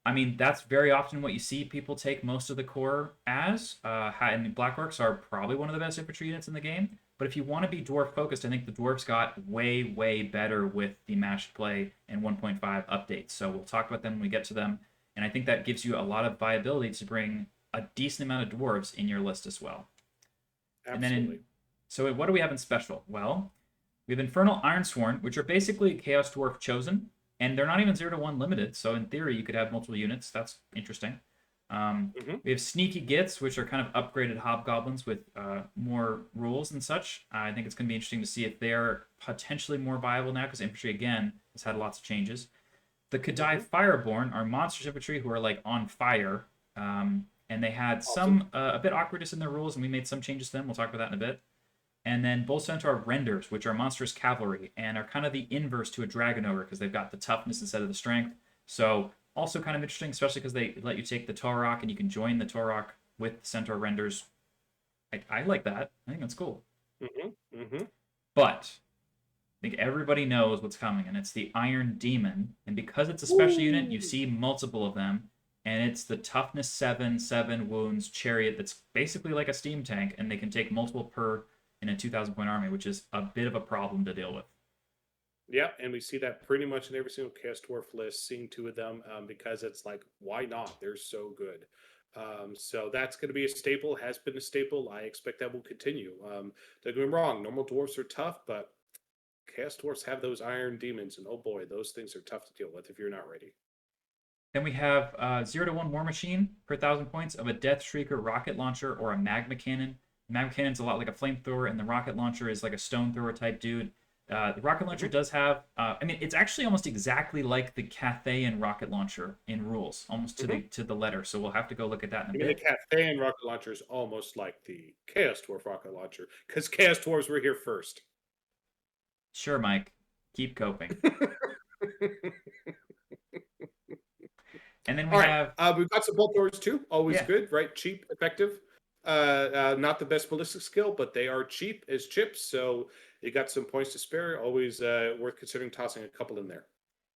I mean, that's very often what you see people take most of the core as. And Black Orcs are probably one of the best infantry units in the game. But if you want to be dwarf focused, I think the dwarves got way, way better with the matched play and 1.5 updates. So we'll talk about them when we get to them. And I think that gives you a lot of viability to bring a decent amount of dwarves in your list as well. Absolutely. And then so what do we have in special? Well, we have Infernal Ironsworn, which are basically Chaos Dwarf chosen. And they're not even 0 to 1 limited, so in theory you could have multiple units. That's interesting. We have Sneaky Gits, which are kind of upgraded hobgoblins with more rules and such. I think it's going to be interesting to see if they're potentially more viable now, because infantry, again, has had lots of changes. The Kadai Fireborn are monstrous infantry who are like on fire, and they had some a bit awkwardness in their rules, and we made some changes to them. We'll talk about that in a bit. And then Bull Centaur Renders, which are monstrous cavalry and are kind of the inverse to a Dragon Ogre because they've got the toughness instead of the strength. So also kind of interesting, especially because they let you take the Torok and you can join the Torok with Centaur Renders. I like that. I think that's cool. But I think everybody knows what's coming, and it's the Iron Daemon. And because it's a special unit, you see multiple of them. And it's the toughness 7, 7 wounds chariot that's basically like a steam tank, and they can take multiple per in a 2,000-point army, which is a bit of a problem to deal with. Yeah, and we see that pretty much in every single Chaos Dwarf list, seeing 2 of them, because it's like, why not? They're so good. So that's going to be a staple, has been a staple. I expect that will continue. Don't get me wrong, normal dwarves are tough, but Chaos Dwarfs have those Iron Demons, and oh boy, those things are tough to deal with if you're not ready. Then we have 0 to 1 War Machine per 1,000 points of a Death Shrieker rocket launcher or a Magma Cannon. Magma Cannon's a lot like a flamethrower, and the rocket launcher is like a stone thrower type dude. The rocket launcher does have, it's actually almost exactly like the Cathayan rocket launcher in rules, almost to the letter. So we'll have to go look at that in a bit. The Cathayan rocket launcher is almost like the Chaos Dwarf rocket launcher because Chaos Dwarves were here first. Sure, Mike. Keep coping. And then we've got some bolt throwers too. Always good, right? Cheap, effective. Not the best ballistic skill, but they are cheap as chips. So you got some points to spare. Always worth considering tossing a couple in there.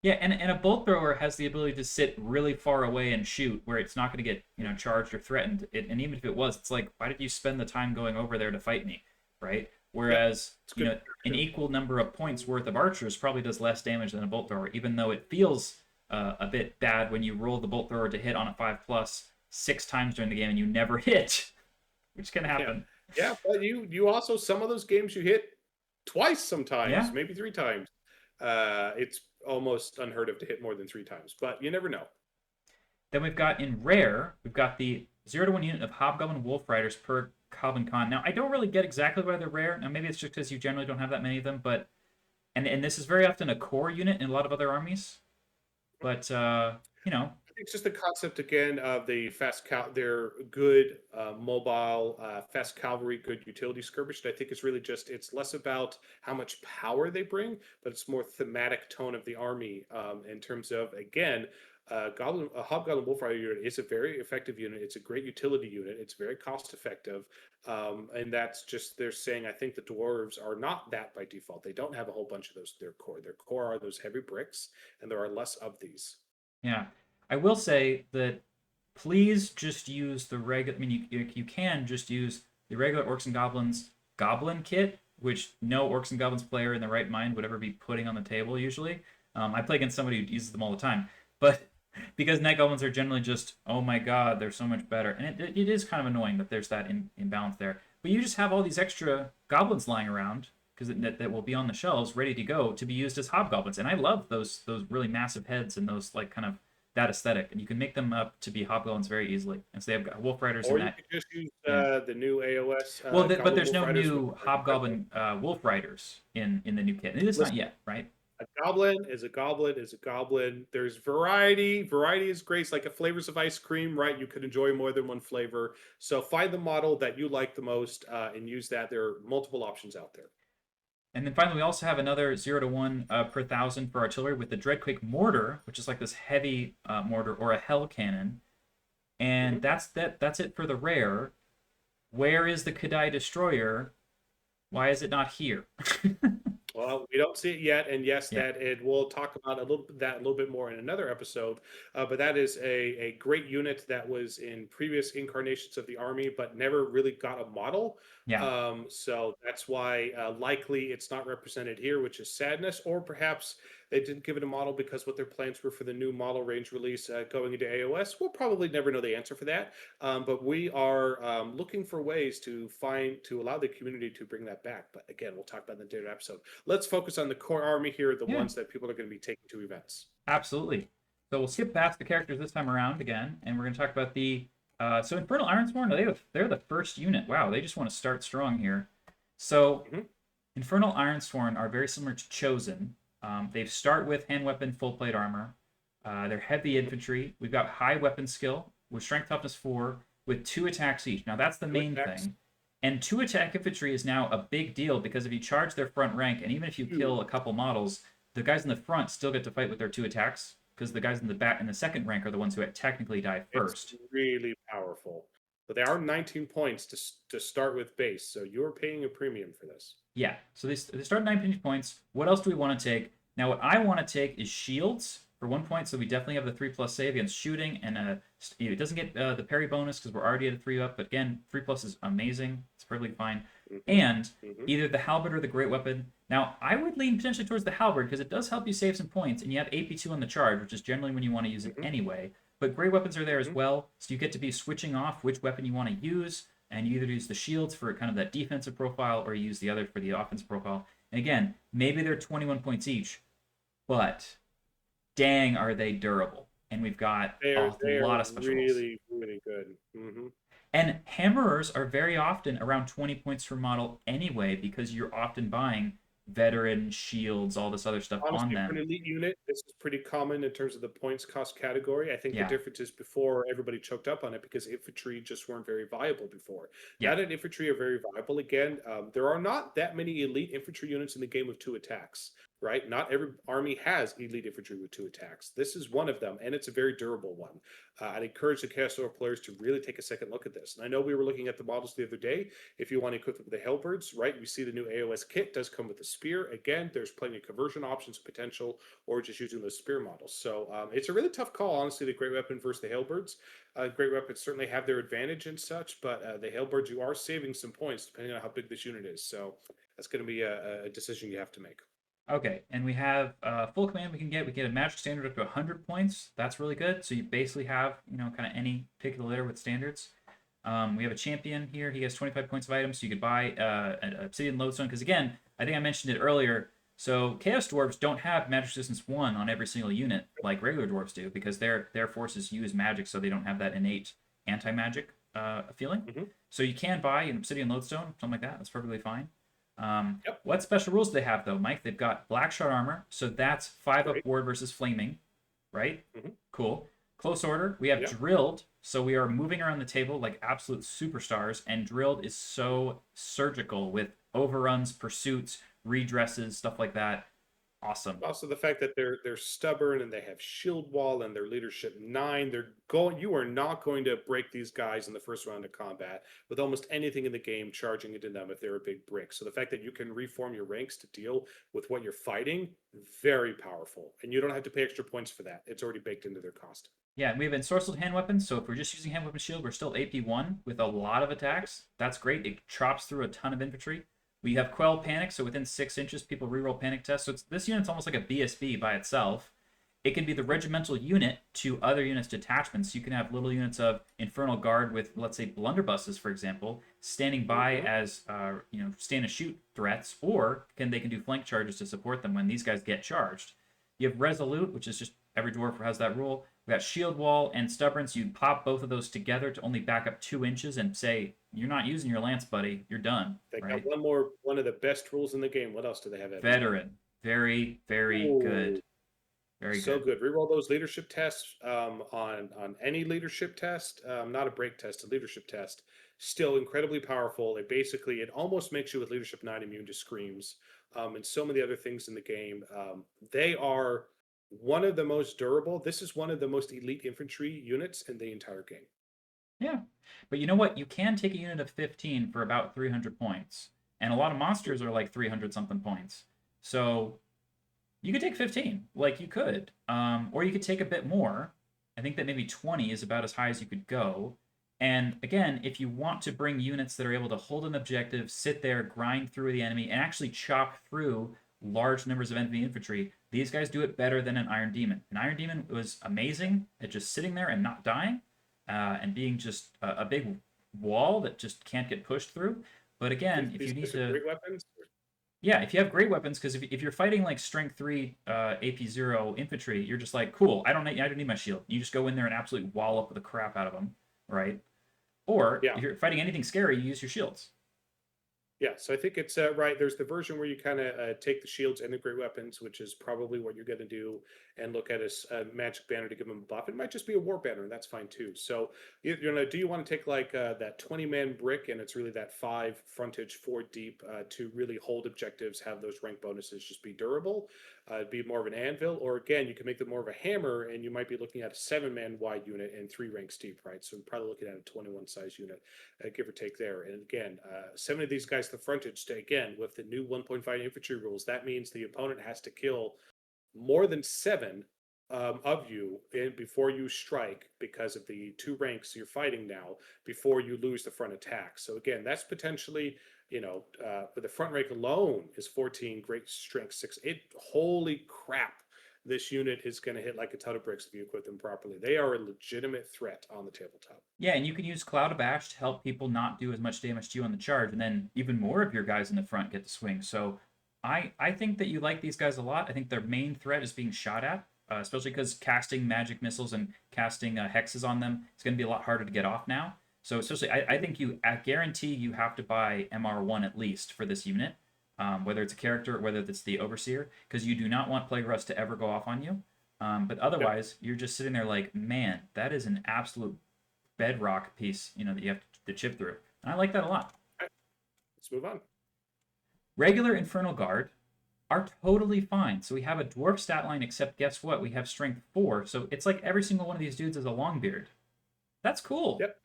Yeah, and a bolt thrower has the ability to sit really far away and shoot, where it's not going to get charged or threatened. And even if it was, it's like, why did you spend the time going over there to fight me, right? Whereas an equal number of points worth of archers probably does less damage than a bolt thrower, even though it feels a bit bad when you roll the bolt thrower to hit on a 5+ 6 times during the game and you never hit, which can happen. Yeah, but you also, some of those games you hit twice sometimes, maybe 3 times. It's almost unheard of to hit more than 3 times, but you never know. Then we've got in rare, we've got the 0 to 1 unit of Hobgoblin Wolf Riders per Calvin Con. Now, I don't really get exactly why they're rare. Now, maybe it's just because you generally don't have that many of them, but and this is very often a core unit in a lot of other armies. But I think it's just the concept again of the they're good mobile, fast cavalry, good utility skirmish. And I think it's really just, it's less about how much power they bring, but it's more thematic tone of the army in terms of, again, a Hobgoblin Wolf Rider unit is a very effective unit. It's a great utility unit. It's very cost effective. And that's just, they're saying, I think the dwarves are not that by default. They don't have a whole bunch of those, their core. Their core are those heavy bricks, and there are less of these. Yeah. I will say that please just use the regular, you can just use the regular Orcs and Goblins Goblin kit, which no Orcs and Goblins player in the right mind would ever be putting on the table usually. I play against somebody who uses them all the time. But because Night Goblins are generally just, oh my god, they're so much better. And it is kind of annoying that there's that imbalance there. But you just have all these extra goblins lying around, because that will be on the shelves ready to go to be used as hobgoblins. And I love those really massive heads and those like kind of that aesthetic. And you can make them up to be hobgoblins very easily. And so they have wolf riders in that. Or you could just use the new AOS. But there's no new hobgoblin wolf riders in the new kit. And it is not yet, right? A goblin is a goblin is a goblin. There's variety. Variety is great. It's like a flavors of ice cream, right? You could enjoy more than one flavor. So find the model that you like the most and use that. There are multiple options out there. And then finally, we also have another 0 to 1 per 1,000 for artillery with the Dreadquake Mortar, which is like this heavy mortar, or a Hell Cannon. And that's it for the rare. Where is the Kadai Destroyer? Why is it not here? Well, we don't see it yet, and yes, we'll talk about a little bit more in another episode. But that is a great unit that was in previous incarnations of the army, but never really got a model. Yeah. So that's why likely it's not represented here, which is sadness, or perhaps they didn't give it a model because what their plans were for the new model range release going into AOS. We'll probably never know the answer for that. But we are looking for ways to allow the community to bring that back. But again, we'll talk about that in the episode. Let's focus on the core army here, the ones that people are going to be taking to events. Absolutely. So we'll skip past the characters this time around again, and we're going to talk about the so Infernal Ironsworn. They're the first unit. Wow, they just want to start strong here. So Infernal Ironsworn are very similar to Chosen. They start with hand weapon, full plate armor. They're heavy infantry. We've got high weapon skill with strength toughness 4 with 2 attacks each. Now that's the main thing. And 2 attack infantry is now a big deal because if you charge their front rank, and even if you kill a couple models, the guys in the front still get to fight with their 2 attacks, because the guys in the back in the second rank are the ones who technically die first. It's really powerful. But they are 19 points to start with base, so you're paying a premium for this. Yeah, so they start 19 points. What else do we want to take? Now, what I want to take is shields for 1 point, so we definitely have the 3+ save against shooting, and it doesn't get the parry bonus because we're already at a 3 up, but again, 3+ is amazing. It's perfectly fine. And either the halberd or the great weapon. Now, I would lean potentially towards the halberd because it does help you save some points, and you have AP2 on the charge, which is generally when you want to use it anyway. but great weapons are there as Hmm. well. So you get to be switching off which weapon you want to use, and you either use the shields for kind of that defensive profile, or you use the other for the offensive profile. And again, maybe they're 21 points each, but dang, are they durable? And we've got a They are lot of special rules. really really good. Hmm. And hammerers are very often around 20 points per model anyway, because you're often buying veteran shields, all this other stuff on Honestly, for an them. elite unit, this is pretty common in terms of the points cost category. I think the Yeah, difference is before everybody choked up on it because infantry just weren't very viable before. yeah, Now that infantry are very viable again, there are not that many elite infantry units in the game with 2 attacks, right? Not every army has elite infantry with 2 attacks. This is one of them, and it's a very durable one. I'd encourage the Chaos Dwarf players to really take a second look at this. And I know we were looking at the models the other day. If you want to equip them with the Hellbirds, right? We see the new AOS kit does come with the spear. Again, there's plenty of conversion options potential, or just using those spear models. So it's a really tough call, honestly, the Great Weapon versus the Hellbirds. Great Weapons certainly have their advantage and such, but the Hellbirds, you are saving some points depending on how big this unit is. So that's going to be a decision you have to make. okay. And we have full command we can get. We get a magic standard up to 100 points. That's really good. So you basically have, kind of any pick of the litter with standards. We have a champion here. He has 25 points of items, so you could buy an obsidian lodestone. Because again, I think I mentioned it earlier. So Chaos Dwarves don't have magic resistance 1 on every single unit like regular dwarves do, because their forces use magic, so they don't have that innate anti-magic feeling. Hmm. So you can buy an obsidian lodestone, something like that. That's perfectly fine. Yep, What special rules do they have though, Mike? They've got black shot armor, so that's 5 up great. ward versus flaming, right? Hmm. Cool. Close order. We have Yep. drilled, so we are moving around the table like absolute superstars, and drilled is so surgical with overruns, pursuits, redresses, stuff like that. Awesome. Also, the fact that they're stubborn and they have shield wall and their leadership 9, they're going. You are not going to break these guys in the first round of combat with almost anything in the game charging into them if they're a big brick. So the fact that you can reform your ranks to deal with what you're fighting, very powerful, and you don't have to pay extra points for that. It's already baked into their cost. Yeah, and we have ensorcelled hand weapons, so if we're just using hand weapon shield, we're still AP1 with a lot of attacks. That's great. It chops through a ton of infantry. We have Quell Panic, so within 6 inches, people reroll panic tests. So this unit's almost like a BSB by itself. It can be the regimental unit to other units' detachments. You can have little units of Infernal Guard with, let's say, blunderbusses, for example, standing by Hmm. as stand and shoot threats, or they can do flank charges to support them when these guys get charged. You have Resolute, which is just every dwarf has that rule. We got Shield Wall and Stubborn, so you pop both of those together to only back up 2 inches and say, you're not using your lance, buddy. You're done, They got right? one of the best rules in the game. What else do they have, Evan? Veteran. Very, very good. Ooh, Very so good. good. Reroll those leadership tests on any leadership test, not a break test, a leadership test. Still incredibly powerful. It almost makes you with leadership 9 immune to screams, and so many other things in the game. They are one of the most durable. This is one of the most elite infantry units in the entire game. Yeah. But you know what? You can take a unit of 15 for about 300 points. And a lot of monsters are like 300 something points. So you could take 15, like you could. Or you could take a bit more. I think that maybe 20 is about as high as you could go. And again, if you want to bring units that are able to hold an objective, sit there, grind through the enemy, and actually chop through large numbers of enemy infantry, these guys do it better than an Iron Daemon. An Iron Daemon was amazing at just sitting there and not dying, and being just a big wall that just can't get pushed through. But again, if These you need guys are to, great weapons. yeah, if you have great weapons, because if you're fighting like Strength 3 AP0 infantry, you're just like, cool, I don't need my shield. You just go in there and absolutely wall up the crap out of them, right? Or Yeah. if you're fighting anything scary, you use your shields. Yeah, so I think it's right. There's the version where you kind of take the shields and the great weapons, which is probably what you're going to do, and look at a magic banner to give them a buff. It might just be a war banner, and that's fine too. So, do you want to take like that 20-man brick, and it's really that 5 frontage, 4 deep to really hold objectives, have those rank bonuses, just be durable, be more of an anvil, or again, you can make them more of a hammer, and you might be looking at a 7-man wide unit and 3 ranks deep, right? So, probably looking at a 21 size unit, give or take there. And again, 7 of these guys the frontage to again with the new 1.5 infantry rules. That means the opponent has to kill more than 7 of you before you strike because of the 2 ranks you're fighting now before you lose the front attack. So again, that's potentially but the front rank alone is 14 great strength 6. Holy crap! this unit is going to hit like a ton of bricks if you equip them properly. They are a legitimate threat on the tabletop. Yeah, and you can use Cloud of Ash to help people not do as much damage to you on the charge, and then even more of your guys in the front get to swing. So I think that you like these guys a lot. I think their main threat is being shot at, especially because casting magic missiles and casting hexes on them is going to be a lot harder to get off now. So especially, I think I guarantee you have to buy MR1 at least for this unit, whether it's a character or whether it's the Overseer, because you do not want Plague Rust to ever go off on you. But otherwise, you're just sitting there like, man, that is an absolute bedrock piece, that you have to chip through. And I like that a lot. Right. Let's move on. Regular Infernal Guard are totally fine. So we have a dwarf stat line, except guess what? We have strength 4. So it's like every single one of these dudes is a Longbeard. That's cool. Yep.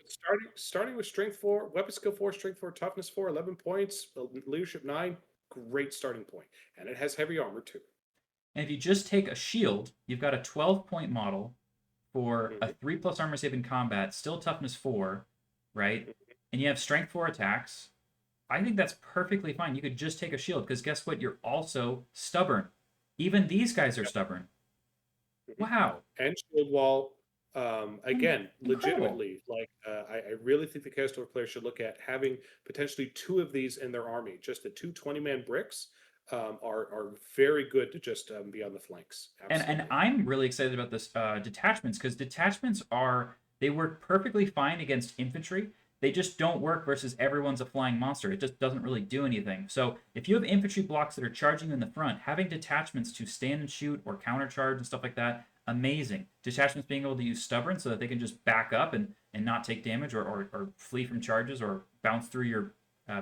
Starting with strength 4, weapon skill 4, strength 4, toughness 4, 11 points, leadership 9. Great starting point. And it has heavy armor too. And if you just take a shield, you've got a 12-point model for a 3+ armor save in combat, still toughness 4, right? And you have strength 4 attacks. I think that's perfectly fine. You could just take a shield, because guess what? You're also stubborn. Even these guys are stubborn. Wow. And shield wall, again, Incredible. legitimately, I really think the Chaos Dwarf players should look at having potentially 2 of these in their army. Just the 2 20-man bricks are very good to just be on the flanks. And I'm really excited about this detachments, because detachments they work perfectly fine against infantry. They just don't work versus everyone's a flying monster. It just doesn't really do anything. So if you have infantry blocks that are charging in the front, having detachments to stand and shoot or countercharge and stuff like that, amazing. Detachments being able to use stubborn so that they can just back up and not take damage or flee from charges or bounce through your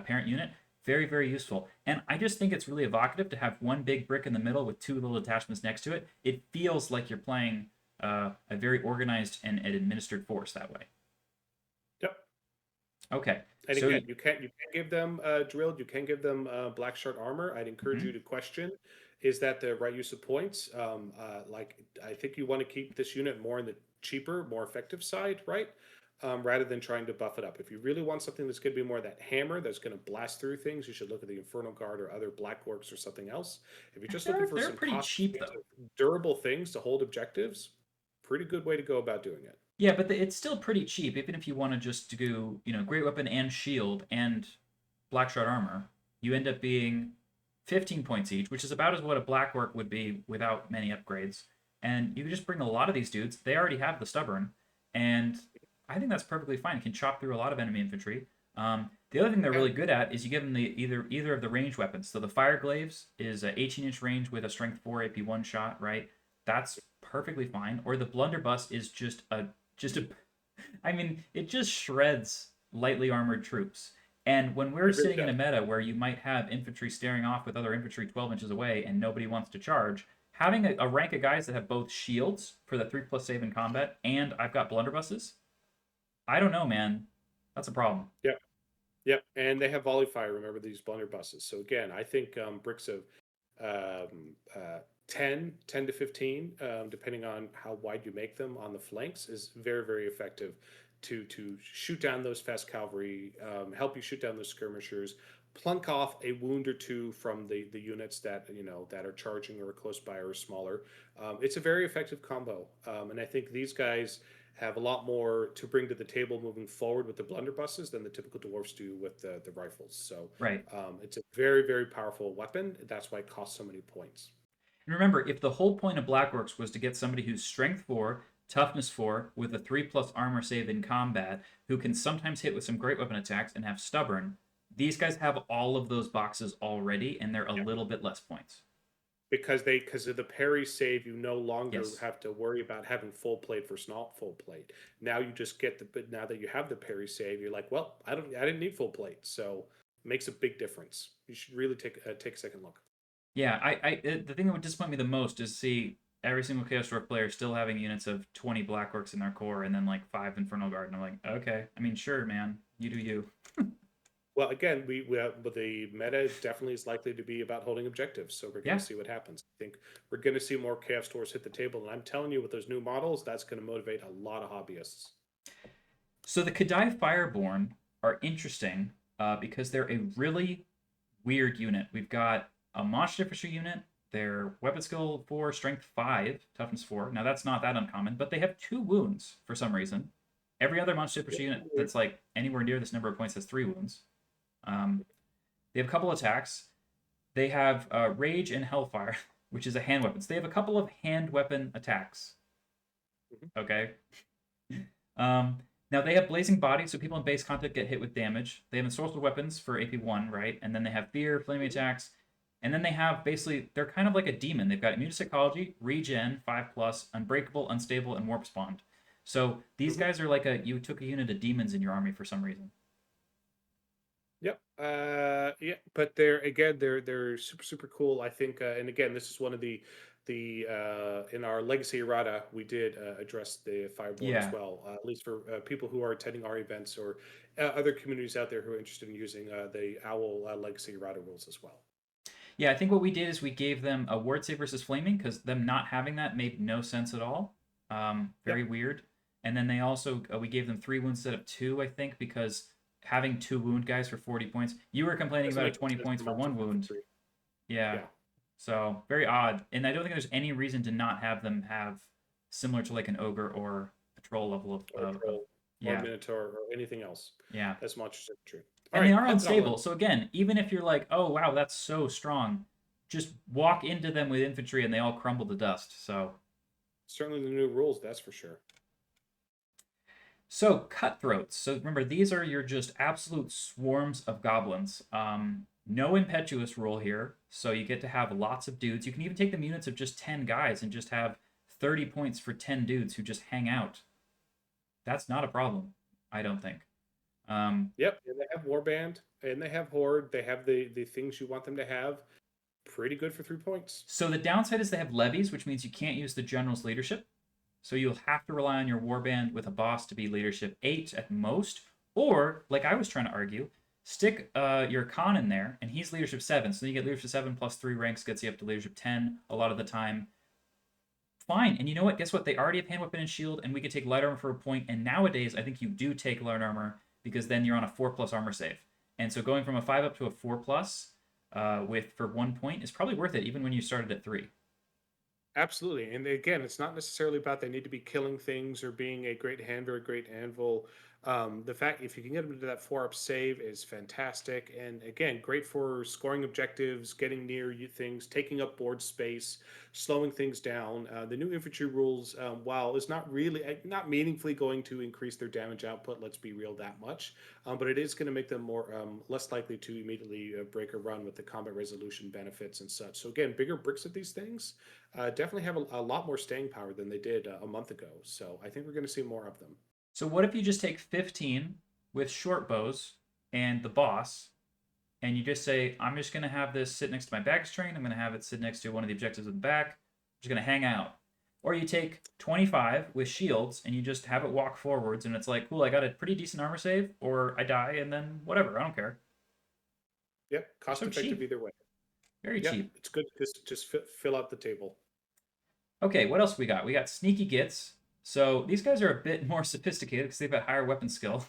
parent unit. Very, very useful. And I just think it's really evocative to have one big brick in the middle with 2 little detachments next to it. It feels like you're playing a very organized and administered force that way. Yep. Okay. And again, you can't give them drilled. You can give them black shard armor. I'd encourage you to question: is that the right use of points? I think you want to keep this unit more in the cheaper, more effective side, right? Rather than trying to buff it up. If you really want something that's going to be more that hammer that's going to blast through things, you should look at the Infernal Guard or other Black Orcs or something else. If you're just looking for some pretty cheap though, durable things to hold objectives, pretty good way to go about doing it. Yeah, but it's still pretty cheap, even if you want to just do, great weapon and shield and black shard armor. You end up being 15 points each, which is about as what a black orc would be without many upgrades. And you can just bring a lot of these dudes. They already have the stubborn, and I think that's perfectly fine. It can chop through a lot of enemy infantry. The other thing they're really good at is you give them either of the ranged weapons. So the Fire Glaives is an 18-inch range with a strength 4 AP1 shot, right? That's perfectly fine. Or the Blunderbuss is it just shreds lightly armored troops. And when we're sitting in a meta where you might have infantry staring off with other infantry 12 inches away and nobody wants to charge, having a rank of guys that have both shields for the 3+ save in combat and I've got blunderbusses, I don't know, man. That's a problem. Yep. And they have volley fire. Remember these blunderbusses. So again, I think bricks of 10 to 15, depending on how wide you make them on the flanks, is very, very effective to shoot down those fast cavalry, help you shoot down those skirmishers, plunk off a wound or 2 from the units that that are charging or close by or smaller. It's a very effective combo, and I think these guys have a lot more to bring to the table moving forward with the blunderbusses than the typical dwarves do with the rifles. So right. It's a very, very powerful weapon. That's why it costs so many points. And remember, if the whole point of Black Orcs was to get somebody who's strength 4, toughness 4, with a 3+ armor save in combat, who can sometimes hit with some great weapon attacks and have stubborn, these guys have all of those boxes already, and they're a little bit less points. Because of the parry save, you no longer have to worry about having full plate versus not full plate. Now you just get now that you have the parry save, you're like, well, I didn't need full plate, so it makes a big difference. You should really take a second look. Yeah, the thing that would disappoint me the most is see every single Chaos Dwarf player still having units of 20 Black Orcs in their core and then like 5 Infernal Guard, and I'm like, okay, I mean, sure, man, you do you. Well, again, but the meta definitely is likely to be about holding objectives, so we're going to see what happens. I think we're going to see more Chaos Dwarfs hit the table, and I'm telling you, with those new models, that's going to motivate a lot of hobbyists. So the Kadai Fireborn are interesting because they're a really weird unit. We've got a Monster Fisher unit Their weapon skill 4, strength 5, toughness 4. Now that's not that uncommon, but they have 2 wounds for some reason. Every other monster infantry unit that's like anywhere near this number of points has 3 wounds. They have a couple attacks. They have Rage and Hellfire, which is a hand weapon. So they have a couple of hand weapon attacks. Okay. Now they have Blazing Body, so people in base contact get hit with damage. They have Ensorcelled Weapons for AP 1, right? And then they have Fear, Flaming Attacks. And then they have basically, they're kind of like a demon. They've got Immune to Psychology, Regen, 5+, Unbreakable, Unstable, and Warp Spawned. So these guys are like you took a unit of demons in your army for some reason. Yep. Yeah, but they're super cool. I think, and again, this is one of the in our legacy errata we did address the fireboard as well. At least for people who are attending our events or other communities out there who are interested in using the Owl legacy errata rules as well. Yeah, I think what we did is we gave them a ward save versus flaming because them not having that made no sense at all. Very weird. And then they also we gave them 3 wounds instead of 2, I think, because having 2 wound guys for 40 points. You were complaining about 20 points for 1 wound. Yeah. So very odd. And I don't think there's any reason to not have them have similar to like an ogre or a troll level of or minotaur or anything else. Yeah. That's monstrous infantry. And they are unstable. So again, even if you're like, oh wow, that's so strong, just walk into them with infantry and they all crumble to dust. So certainly the new rules, that's for sure. So cutthroats. So remember, these are your just absolute swarms of goblins. No impetuous rule here, so you get to have lots of dudes. You can even take the units of just 10 guys and just have 30 points for 10 dudes who just hang out. That's not a problem, I don't think. Yep, and they have Warband, and they have Horde. They have the things you want them to have. Pretty good for 3 points. So the downside is they have levies, which means you can't use the general's leadership. So you'll have to rely on your warband with a boss to be leadership 8 at most. Or, like I was trying to argue, stick your Khan in there, and he's leadership 7. So then you get leadership 7 plus 3 ranks, gets you up to leadership 10 a lot of the time. Fine. And you know what? Guess what? They already have hand weapon and shield, and we could take light armor for a point. And nowadays, I think you do take light armor because then you're on a 4+ armor save. And so going from a 5 up to a 4+ with for 1 point is probably worth it, even when you started at 3. Absolutely. And again, it's not necessarily about they need to be killing things or being a great hand or a great anvil. The fact if you can get them to that 4-up save is fantastic. And again, great for scoring objectives, getting near things, taking up board space, slowing things down. The new infantry rules, while it's not not meaningfully going to increase their damage output, let's be real that much, but it is going to make them less likely to immediately break a run with the combat resolution benefits and such. So again, bigger bricks at these things definitely have a lot more staying power than they did a month ago. So I think we're going to see more of them. So what if you just take 15 with short bows and the boss, and you just say, I'm just going to have this sit next to my baggage train. I'm going to have it sit next to one of the objectives in the back. I'm just going to hang out. Or you take 25 with shields and you just have it walk forwards, and it's like, cool, I got a pretty decent armor save, or I die, and then whatever, I don't care. Yep, cost effective either way. Very cheap. It's good to just fill out the table. Okay, what else we got? We got Sneaky Gits. So these guys are a bit more sophisticated because they've got higher weapon skill.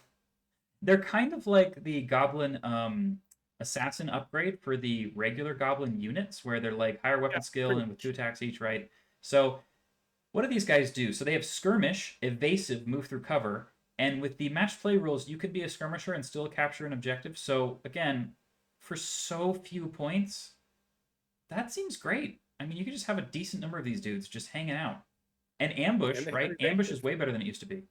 They're kind of like the Goblin Assassin upgrade for the regular Goblin units, where they're like higher weapon skill and with 2 attacks each, right? So what do these guys do? So they have Skirmish, Evasive, Move Through Cover, and with the match play rules, you could be a skirmisher and still capture an objective. So again, for so few points, that seems great. I mean, you could just have a decent number of these dudes just hanging out. And ambush, right? Ambush is way better than it used to be.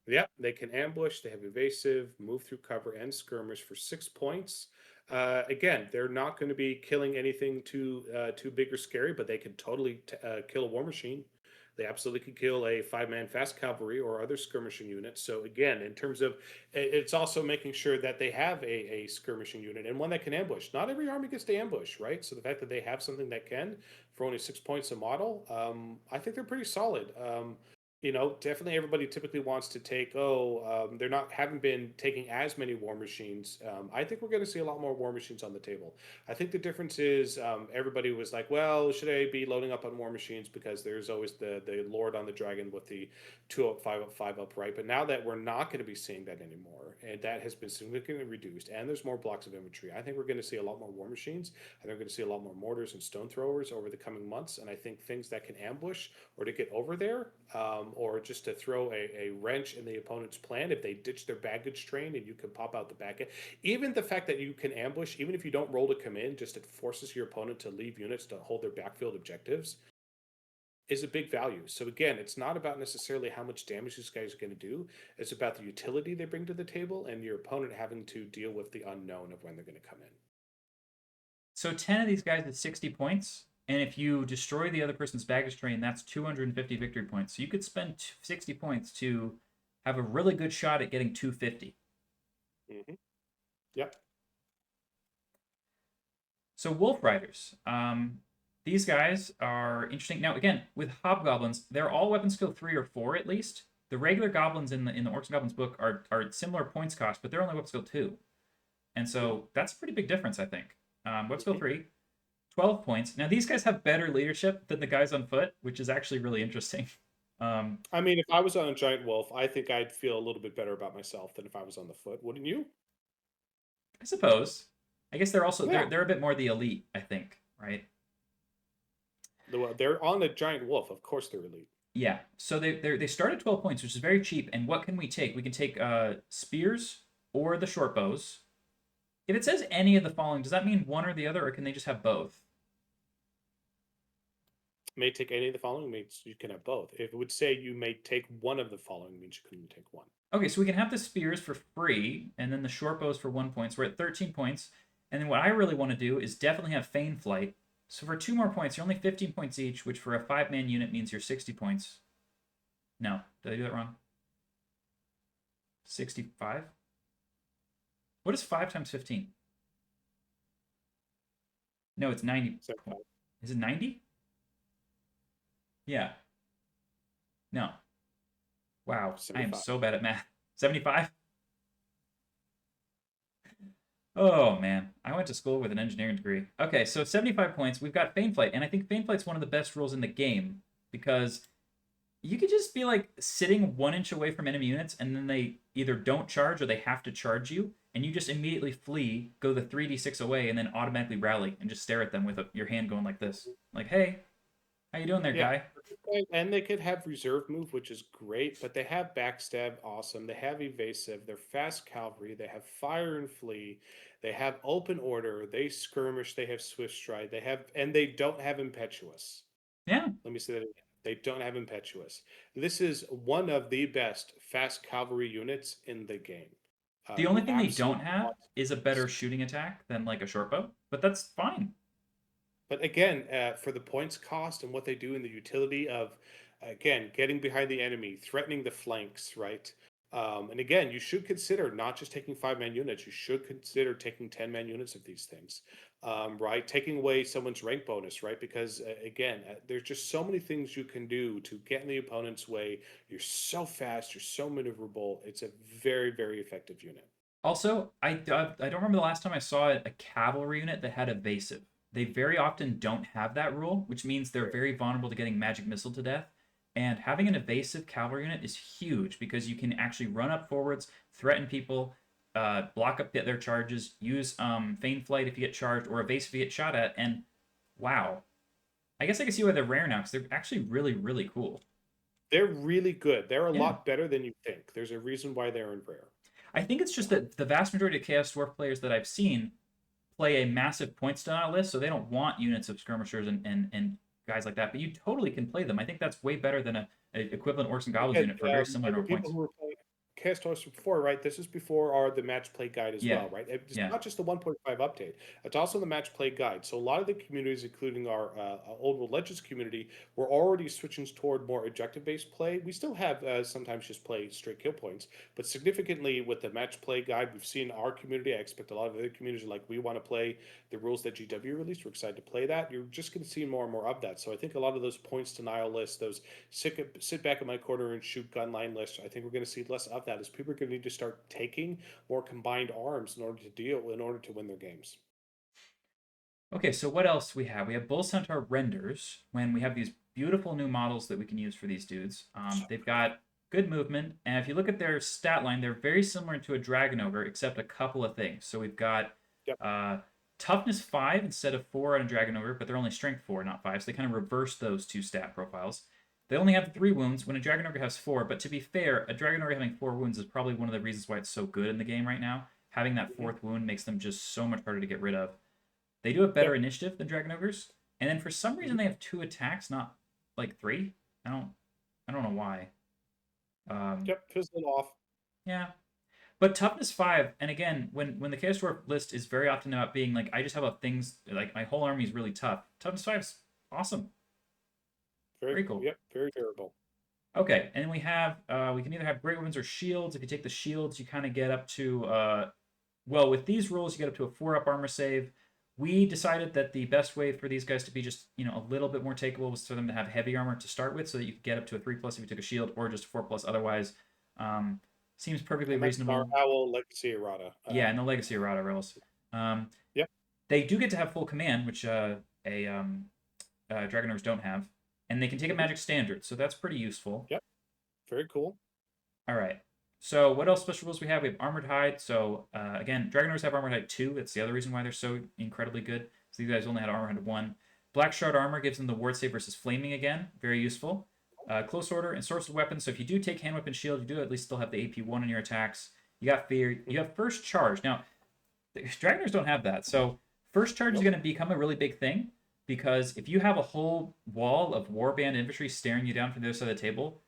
Yeah, they can ambush. They have evasive, move through cover, and skirmish for 6 points. Again, they're not going to be killing anything too big or scary, but they can totally kill a war machine. They absolutely could kill a 5-man fast cavalry or other skirmishing units. So again, in terms of, it's also making sure that they have a skirmishing unit and one that can ambush. Not every army gets to ambush, right? So the fact that they have something that can, for only 6 points a model, I think they're pretty solid. Definitely everybody typically wants to take, they're not, haven't been taking as many war machines. I think we're going to see a lot more war machines on the table. I think the difference is everybody was like, well, should I be loading up on war machines? Because there's always the Lord on the Dragon with the 2 up, 5 up, 5 up, right? But now that we're not going to be seeing that anymore, and that has been significantly reduced, and there's more blocks of infantry, I think we're going to see a lot more war machines. I think we're going to see a lot more mortars and stone throwers over the coming months. And I think things that can ambush or to get over there, or just to throw a wrench in the opponent's plan if they ditch their baggage train and you can pop out the back end. Even the fact that you can ambush, even if you don't roll to come in, just it forces your opponent to leave units to hold their backfield objectives is a big value. So again, it's not about necessarily how much damage these guys are going to do. It's about the utility they bring to the table and your opponent having to deal with the unknown of when they're going to come in. So 10 of these guys is 60 points. And if you destroy the other person's baggage train, that's 250 victory points. So you could spend 60 points to have a really good shot at getting 250. Mm-hmm. Yep. So Wolf Riders. These guys are interesting. Now, again, with Hobgoblins, they're all weapon skill 3 or 4 at least. The regular goblins in the Orcs and Goblins book are similar points cost, but they're only weapon skill 2. And so that's a pretty big difference, I think. Weapon skill 3, 12 points. Now, these guys have better leadership than the guys on foot, which is actually really interesting. I mean, if I was on a giant wolf, I think I'd feel a little bit better about myself than if I was on the foot. Wouldn't you? I suppose. I guess they're also Yeah. they're a bit more the elite, I think, right? They're on a giant wolf. Of course, they're elite. Yeah. So they start at 12 points, which is very cheap. And what can we take? We can take spears or the short bows. If it says any of the following, does that mean one or the other, or can they just have both? May take any of the following means you can have both. If it would say you may take one of the following means you couldn't take one. Okay, so we can have the spears for free, and then the short bows for 1 point. So we're at 13 points. And then what I really want to do is definitely have Feign Flight. So for 2 more points, you're only 15 points each, which for a 5-man unit means you're 60 points. No, did I do that wrong? 65? What is 5 times 15? No, it's 90. 75. Is it 90? Yeah. No. Wow, I am 75. so bad at math. 75? Oh man, I went to school with an engineering degree. Okay, so 75 points. We've got Feign Flight, and I think Feign Flight's one of the best rules in the game because you could just be like sitting 1 inch away from enemy units, and then they either don't charge or they have to charge you, and you just immediately flee, go the 3d6 away, and then automatically rally and just stare at them with your hand going like this, like, "Hey, how you doing there, Yeah. guy?" And they could have reserve move, which is great, but they have backstab, awesome. They have evasive, they're fast cavalry, they have fire and flee, they have open order, they skirmish, they have swift stride, and they don't have impetuous. Yeah. Let me say that again. They don't have impetuous. This is one of the best fast cavalry units in the game. The only You thing they don't absolutely have want is a better shooting attack than like a short bow, but that's fine. But again, for the points cost and what they do in the utility of, again, getting behind the enemy, threatening the flanks, right? And again, you should consider not just taking 5-man units. You should consider taking 10-man units of these things, right? Taking away someone's rank bonus, right? Because again, there's just so many things you can do to get in the opponent's way. You're so fast. You're so maneuverable. It's a very, very effective unit. Also, I don't remember the last time I saw a cavalry unit that had evasive. They very often don't have that rule, which means they're very vulnerable to getting magic missile to death. And having an evasive cavalry unit is huge because you can actually run up forwards, threaten people, block up their charges, use Feign Flight if you get charged, or evasive if you get shot at, and wow. I guess I can see why they're rare now because they're actually really, really cool. They're really good. They're a Yeah. lot better than you think. There's a reason why they're in rare. I think it's just that the vast majority of Chaos Dwarf players that I've seen play a massive point style list, so they don't want units of skirmishers and guys like that. But you totally can play them. I think that's way better than a equivalent Orcs and Goblins unit for very similar number of points. Chaos Dwarfs before, right? This is before the match play guide as Yeah, well, right? It's yeah. not just the 1.5 update; it's also the match play guide. So a lot of the communities, including our Old World Legends community, were already switching toward more objective-based play. We still have sometimes just play straight kill points, but significantly with the match play guide, we've seen our community. I expect a lot of other communities are like, we want to play the rules that GW released. We're excited to play that. You're just going to see more and more of that. So I think a lot of those points denial lists, those sit back in my corner and shoot gun line lists, I think we're going to see less of that as people are going to need to start taking more combined arms in order to win their games. Okay, so what else we have? We have Bull Centaur renders when we have these beautiful new models that we can use for these dudes. They've got good movement, and if you look at their stat line, they're very similar to a Dragon Ogre, except a couple of things. So we've got Yep. toughness 5 instead of 4 on a Dragon Ogre, but they're only strength 4, not 5. So they kind of reverse those two stat profiles. They only have 3 wounds when a Dragon Ogre has 4, but to be fair, a Dragon Ogre having 4 wounds is probably one of the reasons why it's so good in the game right now. Having that 4th wound makes them just so much harder to get rid of. They do have better Yep. initiative than Dragon Ogres, and then for some reason they have 2 attacks, not like 3. I don't know why. Um, Yep. Fizzle it off. yeah, but toughness 5, and again, when the Chaos Dwarf list is very often about being like, I just have a things like my whole army is really tough. Toughness 5 is awesome, Very very cool. cool. Yep. Very durable. Okay, and then we can either have great weapons or shields. If you take the shields, you kind of get up to well, with these rules, you get up to a 4-up armor save. We decided that the best way for these guys to be just a little bit more takeable was for them to have heavy armor to start with, so that you could get up to a 3+ if you took a shield, or just 4+ otherwise. Seems perfectly And that's our reasonable. Owl Legacy Errata. Yeah, and the Legacy Errata rules. Um, Yep. they do get to have full command, which Dragon Ogres don't have, and they can take a Mhm. magic standard, so that's pretty useful. Yep. Very cool. All right. So what else special rules we have? We have Armored Hide. So again, Dragon Ogres have Armored Hide 2. That's the other reason why they're so incredibly good. So these guys only had Armored Hide 1. Black Shard Armor gives them the Ward Save versus Flaming again. Very useful. Close Order and Sorcered Weapons. So if you do take Hand Weapon Shield, you do at least still have the AP 1 in your attacks. You got Fear. You have First Charge. Now, Dragon Ogres don't have that. So First Charge is Nope. going to become a really big thing, because if you have a whole wall of Warband infantry staring you down from the other side of the table,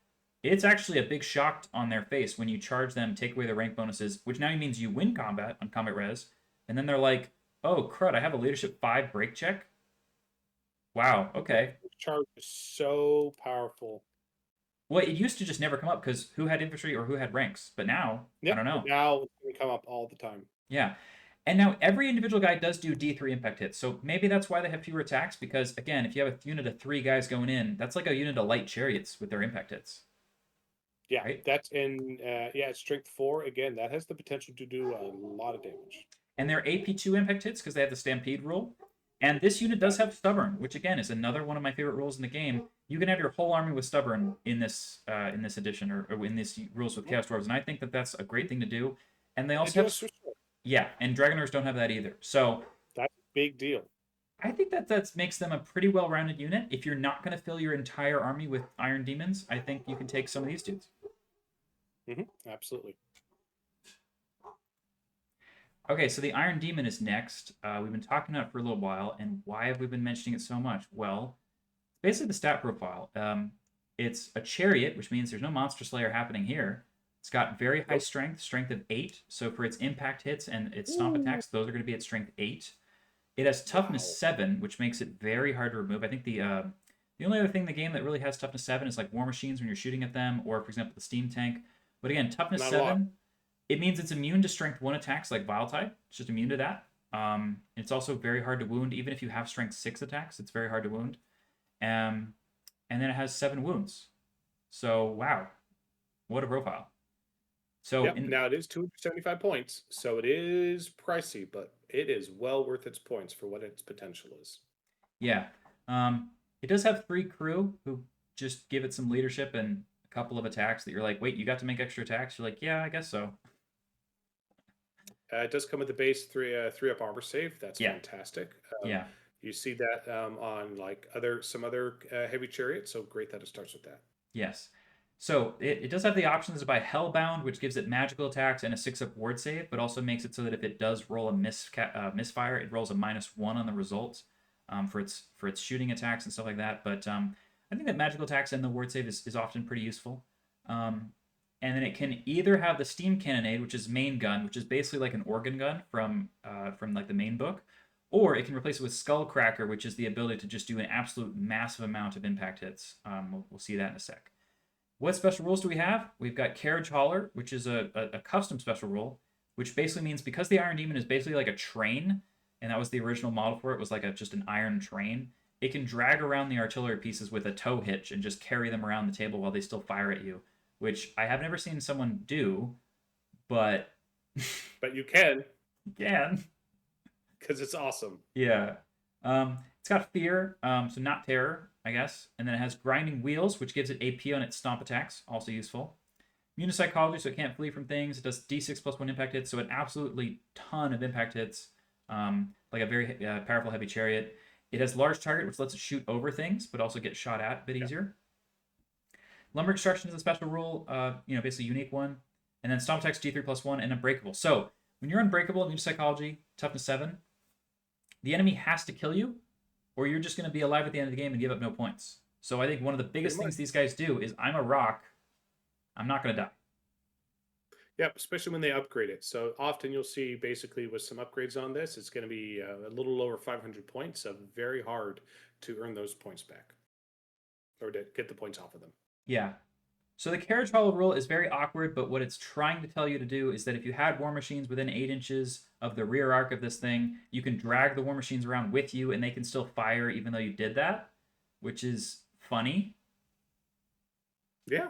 it's actually a big shock on their face when you charge them, take away their rank bonuses, which now means you win combat on combat res, and then they're like, "Oh crud! I have a leadership 5 break check. Wow, Yep. okay." Charge is so powerful. Well, it used to just never come up because who had infantry or who had ranks, but now I Yep. don't But know. now it's going to come up all the time. Yeah, and now every individual guy does do D3 impact hits, so maybe that's why they have fewer attacks. Because again, if you have a unit of 3 guys going in, that's like a unit of light chariots with their impact hits, Yeah, right? that's in it's strength 4 again. That has the potential to do a lot of damage. And they're AP2 impact hits because they have the Stampede rule. And this unit does have Stubborn, which again is another one of my favorite rules in the game. You can have your whole army with Stubborn in this edition, or in this rules with Chaos Dwarves, and I think that that's a great thing to do. And they They also do have a switch. yeah, and Dragon Ogres don't have that either. So That's a big deal. I think that makes them a pretty well-rounded unit. If you're not going to fill your entire army with Iron Demons, I think you can take some of these dudes. Absolutely. Okay, so the Iron Demon is next. We've been talking about it for a little while, and why have we been mentioning it so much? Well, basically the stat profile. It's a chariot, which means there's no monster slayer happening here. It's got very high Nope. strength, strength of 8. So for its impact hits and its stomp attacks, those are going to be at strength 8. It has toughness Wow. 7, which makes it very hard to remove. I think the only other thing in the game that really has toughness 7 is like war machines when you're shooting at them, or for example the steam tank. But again, toughness Not a lot. 7, it means it's immune to strength 1 attacks like Vile Tide. It's just immune to that. It's also very hard to wound. Even if you have strength 6 attacks, it's very hard to wound. And then it has 7 wounds. So wow, what a profile. So Yep. Now it is 275 points, so it is pricey, but it is well worth its points for what its potential is. yeah, it does have 3 crew who just give it some leadership and a couple of attacks that you're like, wait, you got to make extra attacks? You're like, yeah, I guess so. It does come with the base 3-up armor save. That's Yeah, fantastic. yeah, You see that on like some other heavy chariots, so great that it starts with that. yes. So it does have the options to buy Hellbound, which gives it magical attacks and a 6-up ward save, but also makes it so that if it does roll a misfire, it rolls a -1 on the result for its shooting attacks and stuff like that. But I think that magical attacks and the ward save is often pretty useful. and then it can either have the steam cannonade, which is main gun, which is basically like an organ gun from like the main book, or it can replace it with Skullcracker, which is the ability to just do an absolute massive amount of impact hits. We'll see that in a sec. What special rules do we have? We've got Carriage Hauler, which is a custom special rule, which basically means because the Iron Daemon is basically like a train, and that was the original model for it, was like just an iron train, it can drag around the artillery pieces with a tow hitch and just carry them around the table while they still fire at you, which I have never seen someone do, but But you can, can. because it's awesome. Yeah. It's got Fear, so not Terror, I guess. And then it has Grinding Wheels, which gives it AP on its stomp attacks, also useful. Immune to Psychology, so it can't flee from things. It does D6 plus 1 impact hits, so an absolutely ton of impact hits, like a very powerful Heavy Chariot. It has Large Target, which lets it shoot over things, but also get shot at a bit easier. Lumber Extraction is a special rule, basically a unique one. And then Stomp attacks D3 plus 1 and Unbreakable. So when you're Unbreakable, Immune to Psychology, toughness 7, the enemy has to kill you, or you're just going to be alive at the end of the game and give up no points. So I think one of the biggest things these guys do is, I'm a rock, I'm not going to die. Yep, especially when they upgrade it. So often you'll see basically with some upgrades on this, it's going to be a little over 500 points, so very hard to earn those points back or to get the points off of them. Yeah. So the Carriage Hollow rule is very awkward, but what it's trying to tell you to do is that if you had war machines within 8 inches of the rear arc of this thing, you can drag the war machines around with you and they can still fire even though you did that, which is funny. Yeah,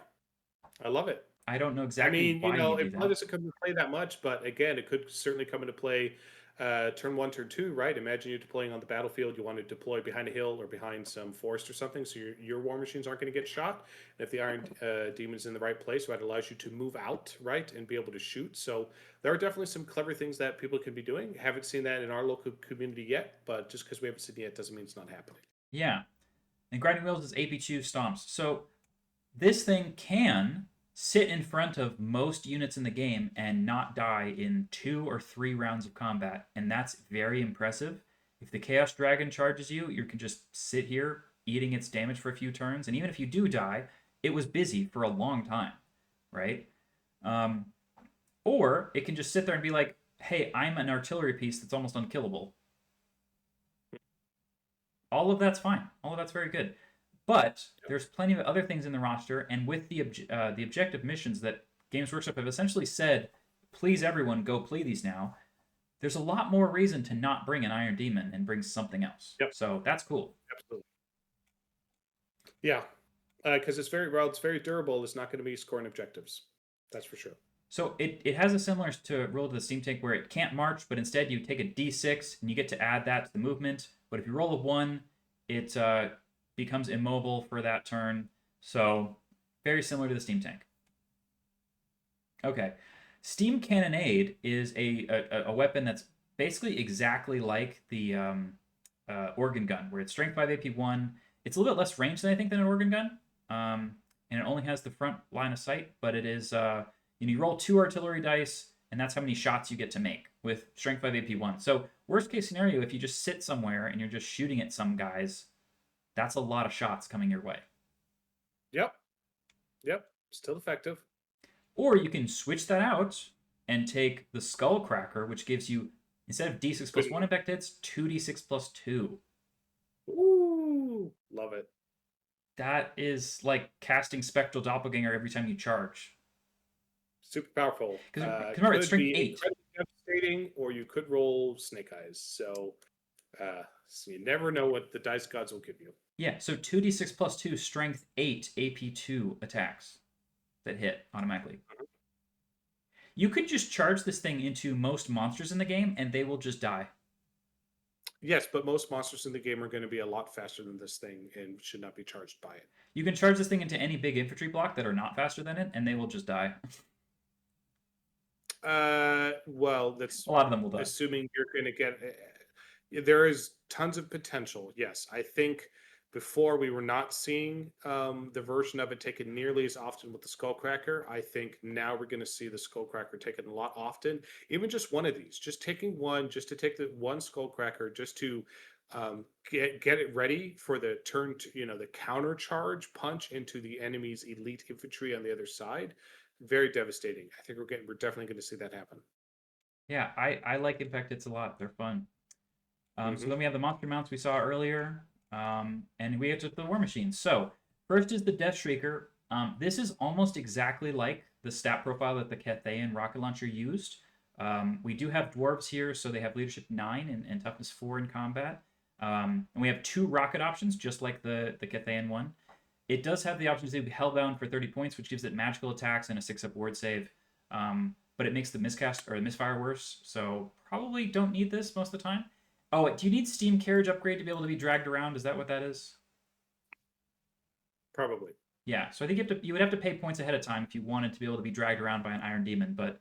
I love it. I don't know exactly why it you do probably that. doesn't come into play that much, but again, it could certainly come into play turn 1, turn 2, right? Imagine you're deploying on the battlefield. You want to deploy behind a hill or behind some forest or something, so your war machines aren't going to get shot. And if the Iron Demon's in the right place, that allows you to move out, right, and be able to shoot. So there are definitely some clever things that people can be doing. Haven't seen that in our local community yet, but just because we haven't seen it yet doesn't mean it's not happening. Yeah. And Grinding Wheels is AP2 stomps. So this thing can sit in front of most units in the game and not die in 2 or 3 rounds of combat, and that's very impressive. If the Chaos Dragon charges you, you can just sit here eating its damage for a few turns, and even if you do die, it was busy for a long time, right? Or it can just sit there and be like, hey, I'm an artillery piece that's almost unkillable. All of that's fine. All of that's very good. But there's plenty of other things in the roster, and with the objective missions that Games Workshop have essentially said, please everyone, go play these now, there's a lot more reason to not bring an Iron Daemon and bring something else. Yep. So that's cool. Absolutely. Yeah, because it's very durable. It's not going to be scoring objectives. That's for sure. So it has a similar rule to the Steam Tank where it can't march, but instead you take a D6 and you get to add that to the movement. But if you roll a 1, it becomes immobile for that turn. So very similar to the Steam Tank. Okay. Steam Cannonade is a weapon that's basically exactly like the organ gun, where it's strength 5 AP 1. It's a little bit less range than I think than an organ gun. And it only has the front line of sight, but it is you roll 2 artillery dice, and that's how many shots you get to make with strength 5 AP 1. So worst case scenario, if you just sit somewhere and you're just shooting at some guys, that's a lot of shots coming your way. Yep. Still effective. Or you can switch that out and take the Skullcracker, which gives you, instead of D6 plus 1 impact hits, 2D6 plus 2. Ooh, love it. That is like casting Spectral Doppelganger every time you charge. Super powerful. Because remember, it's strength 8. Devastating, or you could roll Snake Eyes. So you never know what the dice gods will give you. Yeah, so 2d6 plus 2, strength 8, AP2 attacks that hit automatically. You could just charge this thing into most monsters in the game, and they will just die. Yes, but most monsters in the game are going to be a lot faster than this thing and should not be charged by it. You can charge this thing into any big infantry block that are not faster than it, and they will just die. Well, that's a lot of them will die. Assuming you're going to get. There is tons of potential. Yes, I think before we were not seeing the version of it taken nearly as often with the Skullcracker. I think now we're going to see the Skullcracker taken a lot often. Even just one of these, just taking one, just to take the one Skullcracker, just to get it ready for the turn, to, the counter charge punch into the enemy's elite infantry on the other side. Very devastating. I think we're definitely going to see that happen. Yeah, I like infecteds a lot. They're fun. So Hmm. then we have the monster mounts we saw earlier, and we have just the war machines. So first is the Death Shrieker. This is almost exactly like the stat profile that the Cathayan rocket launcher used. We do have dwarves here, so they have leadership 9 and toughness 4 in combat. And we have 2 rocket options, just like the Cathayan one. It does have the option to be hellbound for 30 points, which gives it magical attacks and a 6-up ward save. But it makes the miscast or the misfire worse, so probably don't need this most of the time. Oh, do you need Steam Carriage upgrade to be able to be dragged around? Is that what that is? Probably. Yeah, so I think you would have to pay points ahead of time if you wanted to be able to be dragged around by an Iron Daemon, but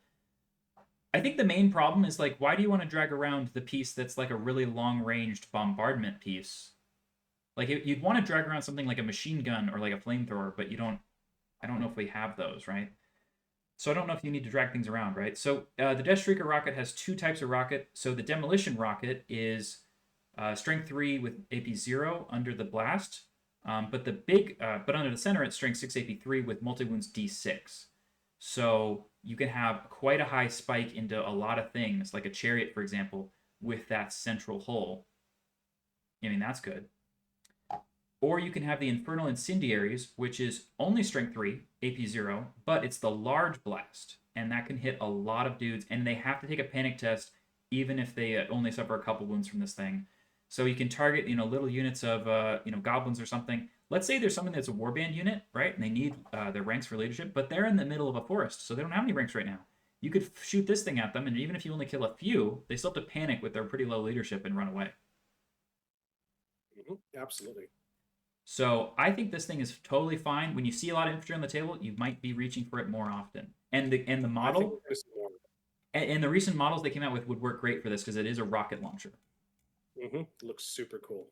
I think the main problem is like, why do you want to drag around the piece that's like a really long-ranged bombardment piece? Like you'd want to drag around something like a machine gun or like a flamethrower, but you don't. I don't know if we have those, right? So I don't know if you need to drag things around, right? So the Death Shrieker rocket has 2 types of rocket. So the Demolition rocket is Strength 3 with AP 0 under the blast, but under the center it's Strength 6 AP 3 with multi wounds D6. So you can have quite a high spike into a lot of things, like a chariot, for example, with that central hole. I mean, that's good. Or you can have the Infernal Incendiaries, which is only Strength 3, AP 0, but it's the large blast. And that can hit a lot of dudes, and they have to take a panic test even if they only suffer a couple wounds from this thing. So you can target, little units of, goblins or something. Let's say there's something that's a warband unit, right? And they need their ranks for leadership, but they're in the middle of a forest, so they don't have any ranks right now. You could shoot this thing at them, and even if you only kill a few, they still have to panic with their pretty low leadership and run away. Absolutely. So I think this thing is totally fine. When you see a lot of infantry on the table, you might be reaching for it more often. And the I think model we're going to see more. and the recent models they came out with would work great for this because it is a rocket launcher. Looks super cool.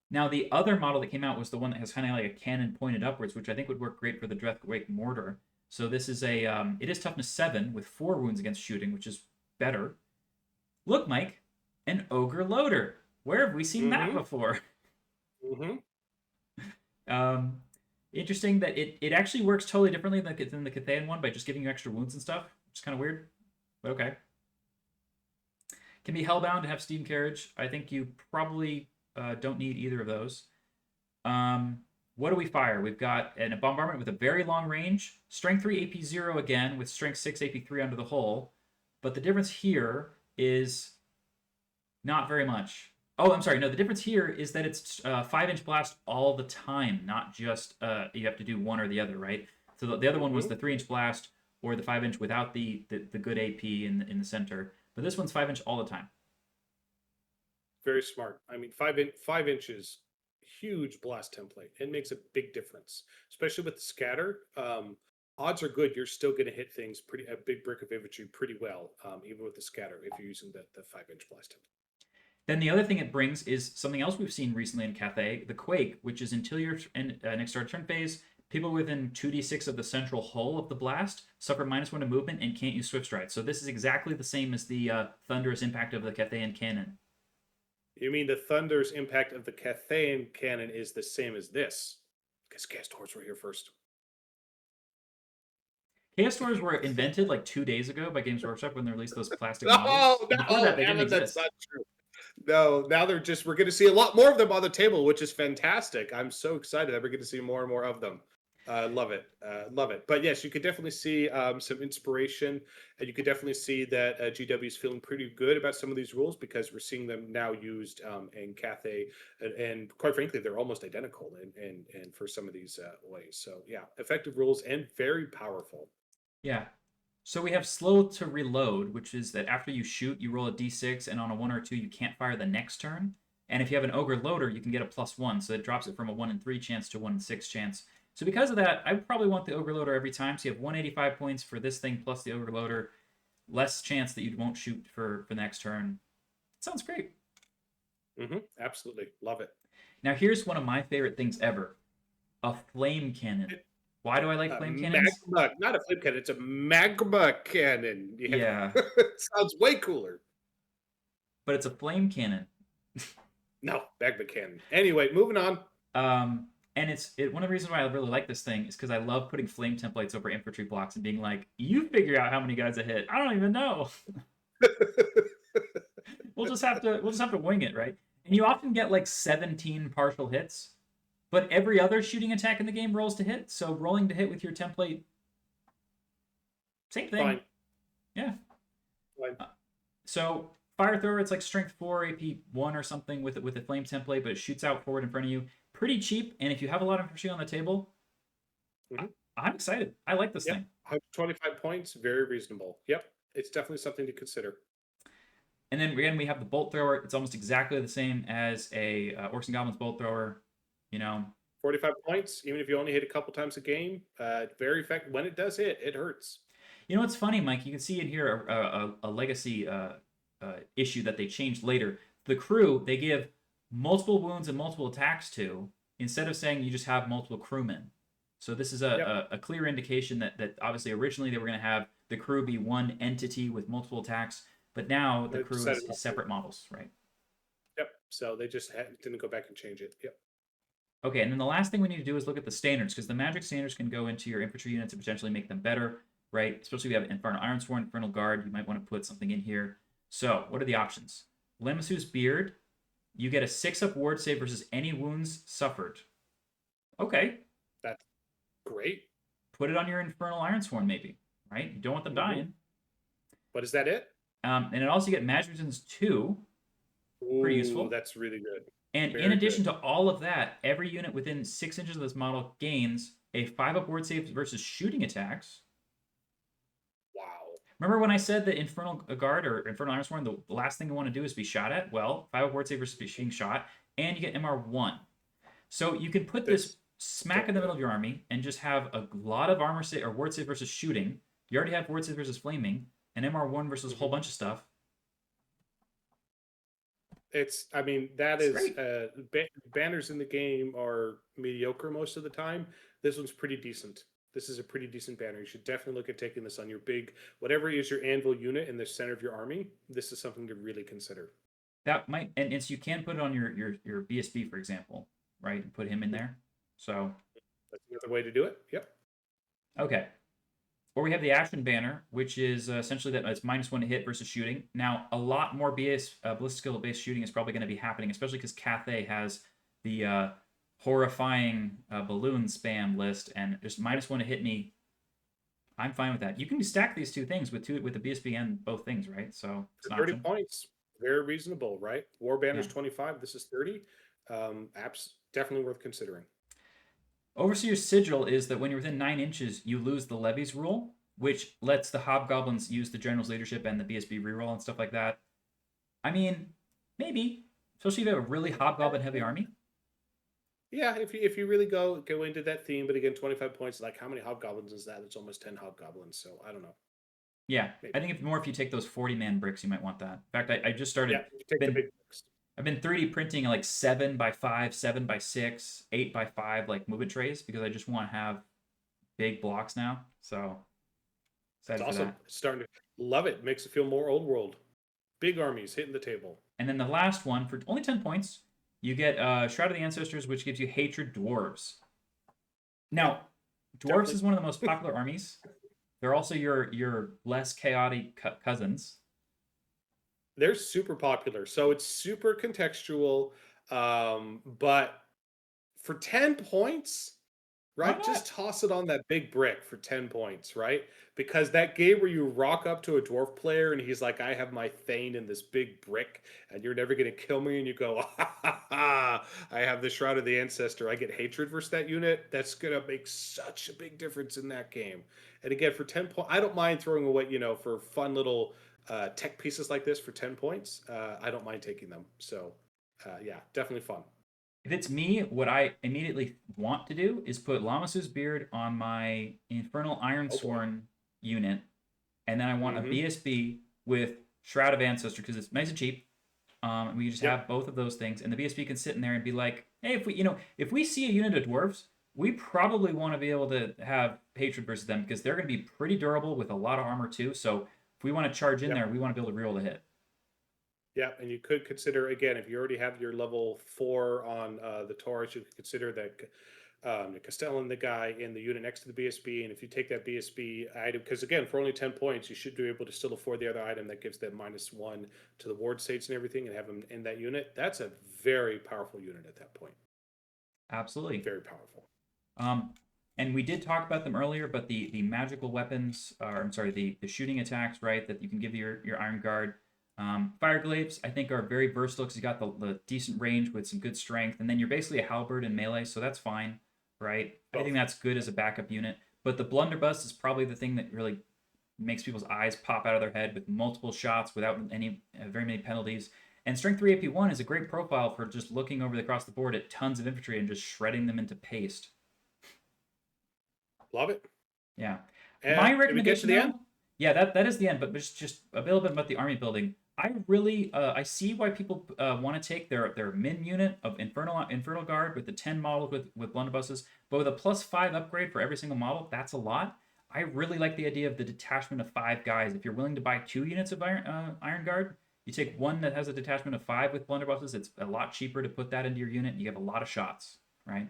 Now the other model that came out was the one that has kind of like a cannon pointed upwards, which I think would work great for the Dreathwake mortar. So this is it is toughness 7 with 4 wounds against shooting, which is better. Look, Mike, an ogre loader. Where have we seen that before? Interesting that it actually works totally differently than the Cathayan one by just giving you extra wounds and stuff. It's kind of weird, but okay. Can be hellbound and have steam carriage. I think you probably don't need either of those. What do we fire? We've got a bombardment with a very long range, strength 3 AP 0 again with strength 6 AP 3 under the hull, but the difference here is not very much. Oh, I'm sorry. No, the difference here is that it's 5-inch blast all the time, not just you have to do one or the other, right? So the other one was the 3-inch blast or the 5-inch without the good AP in the center, but this one's 5-inch all the time. Very smart. I mean, 5 inches, huge blast template. It makes a big difference, especially with the scatter. Odds are good you're still going to hit things a big brick of infantry pretty well, even with the scatter if you're using the 5-inch blast template. Then the other thing it brings is something else we've seen recently in Cathay, the Quake, which is until your next start turn phase, people within 2d6 of the central hull of the blast suffer -1 to movement and can't use Swift Stride. So this is exactly the same as the thunderous impact of the Cathayan cannon. You mean the thunderous impact of the Cathayan cannon is the same as this? Because Chaos Dwarfs were here first. Chaos Dwarfs were invented like 2 days ago by Games Workshop when they released those plastic models. No, Before that, they didn't exist. That's not true. No, now we're going to see a lot more of them on the table, which is fantastic. I'm so excited that we're going to see more and more of them. Love it. Love it. But yes, you could definitely see some inspiration, and you could definitely see that GW is feeling pretty good about some of these rules because we're seeing them now used in Cathay, and quite frankly, they're almost identical and for some of these ways. So yeah, effective rules and very powerful. Yeah. So we have slow to reload, which is that after you shoot, you roll a d6, and on a 1 or 2, you can't fire the next turn. And if you have an ogre loader, you can get a +1, so it drops it from a 1 in 3 chance to 1 in 6 chance. So because of that, I probably want the ogre loader every time. So you have 185 points for this thing plus the ogre loader, less chance that you won't shoot for the next turn. It sounds great. Absolutely. Love it. Now here's one of my favorite things ever. A flame cannon. Why do I like flame cannons? Magma, not a flame cannon. It's a magma cannon. Yeah. It sounds way cooler. But it's a flame cannon. No, magma cannon. Anyway, moving on. And one of the reasons why I really like this thing is because I love putting flame templates over infantry blocks and being like, you figure out how many guys I hit. I don't even know. We'll just have to wing it, right? And you often get like 17 partial hits, but every other shooting attack in the game rolls to hit. So rolling to hit with your template, same thing. Fine. Yeah. Fine. So fire thrower, it's like strength 4, AP 1 or something with a flame template, but it shoots out forward in front of you. Pretty cheap, and if you have a lot of infantry on the table, I'm excited. I like this thing. 125 points, very reasonable. Yep, it's definitely something to consider. And then again, we have the bolt thrower. It's almost exactly the same as a Orcs and Goblins bolt thrower. 45 points, even if you only hit a couple times a game, very effective. When it does hit, it hurts. You know what's funny, Mike? You can see in here a legacy issue that they changed later. The crew, they give multiple wounds and multiple attacks to, instead of saying you just have multiple crewmen. So this is a clear indication that obviously originally they were going to have the crew be one entity with multiple attacks, but now the crew is separate models, right? Yep. So they just didn't go back and change it. Yep. Okay, and then the last thing we need to do is look at the standards, because the magic standards can go into your infantry units and potentially make them better, right? Especially if you have Infernal Ironsworn, Infernal Guard, you might want to put something in here. So, what are the options? Lamasu's Beard, you get a 6-up ward save versus any wounds suffered. Okay. That's great. Put it on your Infernal Ironsworn, maybe, right? You don't want them dying. But is that it? And it also get Magic Resistance 2. Pretty useful. That's really good. And in addition to all of that, every unit within 6 inches of this model gains a 5-up ward save versus shooting attacks. Wow. Remember when I said that Infernal Guard or Infernal Ironsworn, the last thing you want to do is be shot at? Well, 5-up ward save versus being shot, and you get MR1. So you can put this smack in the middle of your army and just have a lot of armor save or ward save versus shooting. You already have ward save versus flaming, and MR1 versus a whole bunch of stuff. Banners in the game are mediocre most of the time. This one's pretty decent. This is a pretty decent banner. You should definitely look at taking this on your big, whatever is your anvil unit in the center of your army. This is something to really consider. That might, and so you can put it on your BSB, for example, right? And put him in there. So that's another way to do it. Yep. Okay. Or we have the Ashen Banner, which is essentially that it's -1 to hit versus shooting. Now, a lot more ballistic skill-based shooting is probably going to be happening, especially because Cathay has the horrifying balloon spam list, and just -1 to hit me. I'm fine with that. You can stack these two things with the BSB and both things, right? So it's 30 points, very reasonable, right? War Banner's 25. This is 30. Apps definitely worth considering. Overseer's Sigil is that when you're within 9 inches, you lose the levies rule, which lets the Hobgoblins use the General's Leadership and the BSB reroll and stuff like that. I mean, maybe. Especially if you have a really Hobgoblin-heavy army. Yeah, if you really go into that theme, but again, 25 points, like how many Hobgoblins is that? It's almost 10 Hobgoblins, so I don't know. Yeah, maybe. I think if you take those 40-man bricks, you might want that. In fact, I just started... Yeah, take the big bricks. I've been 3D printing like 7x5, 7x6, 8x5 like movement trays because I just want to have big blocks now. So that's awesome. Starting to love it. Makes it feel more old world. Big armies hitting the table. And then the last one for only 10 points, you get Shroud of the Ancestors, which gives you Hatred Dwarves. Now, Dwarves is one of the most popular armies. They're also your less chaotic cousins. They're super popular, so it's super contextual. But for 10 points, right? Just toss it on that big brick for 10 points, right? Because that game where you rock up to a dwarf player and he's like, I have my Thane in this big brick and you're never going to kill me. And you go, I have the Shroud of the Ancestor. I get hatred versus that unit. That's going to make such a big difference in that game. And again, for 10 points, I don't mind throwing away, for fun little tech pieces like this for 10 points. I don't mind taking them. So yeah, definitely fun. If it's me, what I immediately want to do is put Lamasu's Beard on my Infernal Ironsworn unit, and then I want a BSB with Shroud of Ancestor because it's nice and cheap. We can just have both of those things, and the BSB can sit in there and be like, hey, if we see a unit of dwarves, we probably want to be able to have hatred versus them because they're going to be pretty durable with a lot of armor too. So if we want to charge in there, we want to be able to reroll the hit. Yeah, and you could consider, again, if you already have your level 4 on the Taurus, you could consider that the Castellan, the guy in the unit next to the BSB, and if you take that BSB item, because again, for only 10 points, you should be able to still afford the other item that gives them -1 to the ward states and everything, and have them in that unit. That's a very powerful unit at that point. Absolutely. Very powerful. And we did talk about them earlier, but the magical weapons, or I'm sorry, the shooting attacks, right, that you can give your Iron Guard. Fire glaives, I think, are very versatile because you got the decent range with some good strength, and then you're basically a halberd in melee, so that's fine, right? I think that's good as a backup unit. But the blunderbuss is probably the thing that really makes people's eyes pop out of their head with multiple shots without any very many penalties. And strength 3 AP1 is a great profile for just looking over across the board at tons of infantry and just shredding them into paste. Love it. Yeah. And my did we get to recommendation, the though, end? yeah, that is the end. But just a little bit about the army building. I really I see why people want to take their min unit of Infernal Guard with the 10 models with blunderbusses, but with a +5 upgrade for every single model. That's a lot. I really like the idea of the detachment of 5 guys. If you're willing to buy 2 units of Iron Guard, you take one that has a detachment of 5 with blunderbusses. It's a lot cheaper to put that into your unit. And you have a lot of shots, right?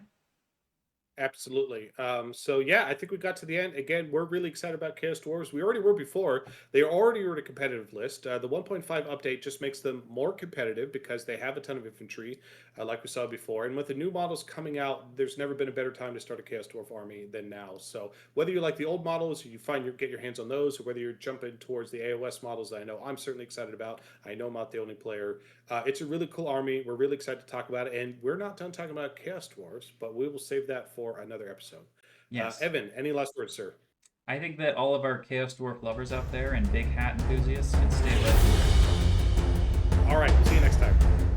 Absolutely. So yeah, I think we got to the end. Again, we're really excited about Chaos Dwarves. We already were before. They already were in a competitive list. The 1.5 update just makes them more competitive because they have a ton of infantry, like we saw before. And with the new models coming out, there's never been a better time to start a Chaos Dwarf army than now. So whether you like the old models, or you get your hands on those, or whether you're jumping towards the AOS models that I know I'm certainly excited about. I know I'm not the only player. It's a really cool army. We're really excited to talk about it. And we're not done talking about Chaos Dwarves, but we will save that for another episode. Yes. Evan, any last words, sir? I think that all of our Chaos Dwarf lovers out there and big hat enthusiasts can stay legendary. All right, see you next time.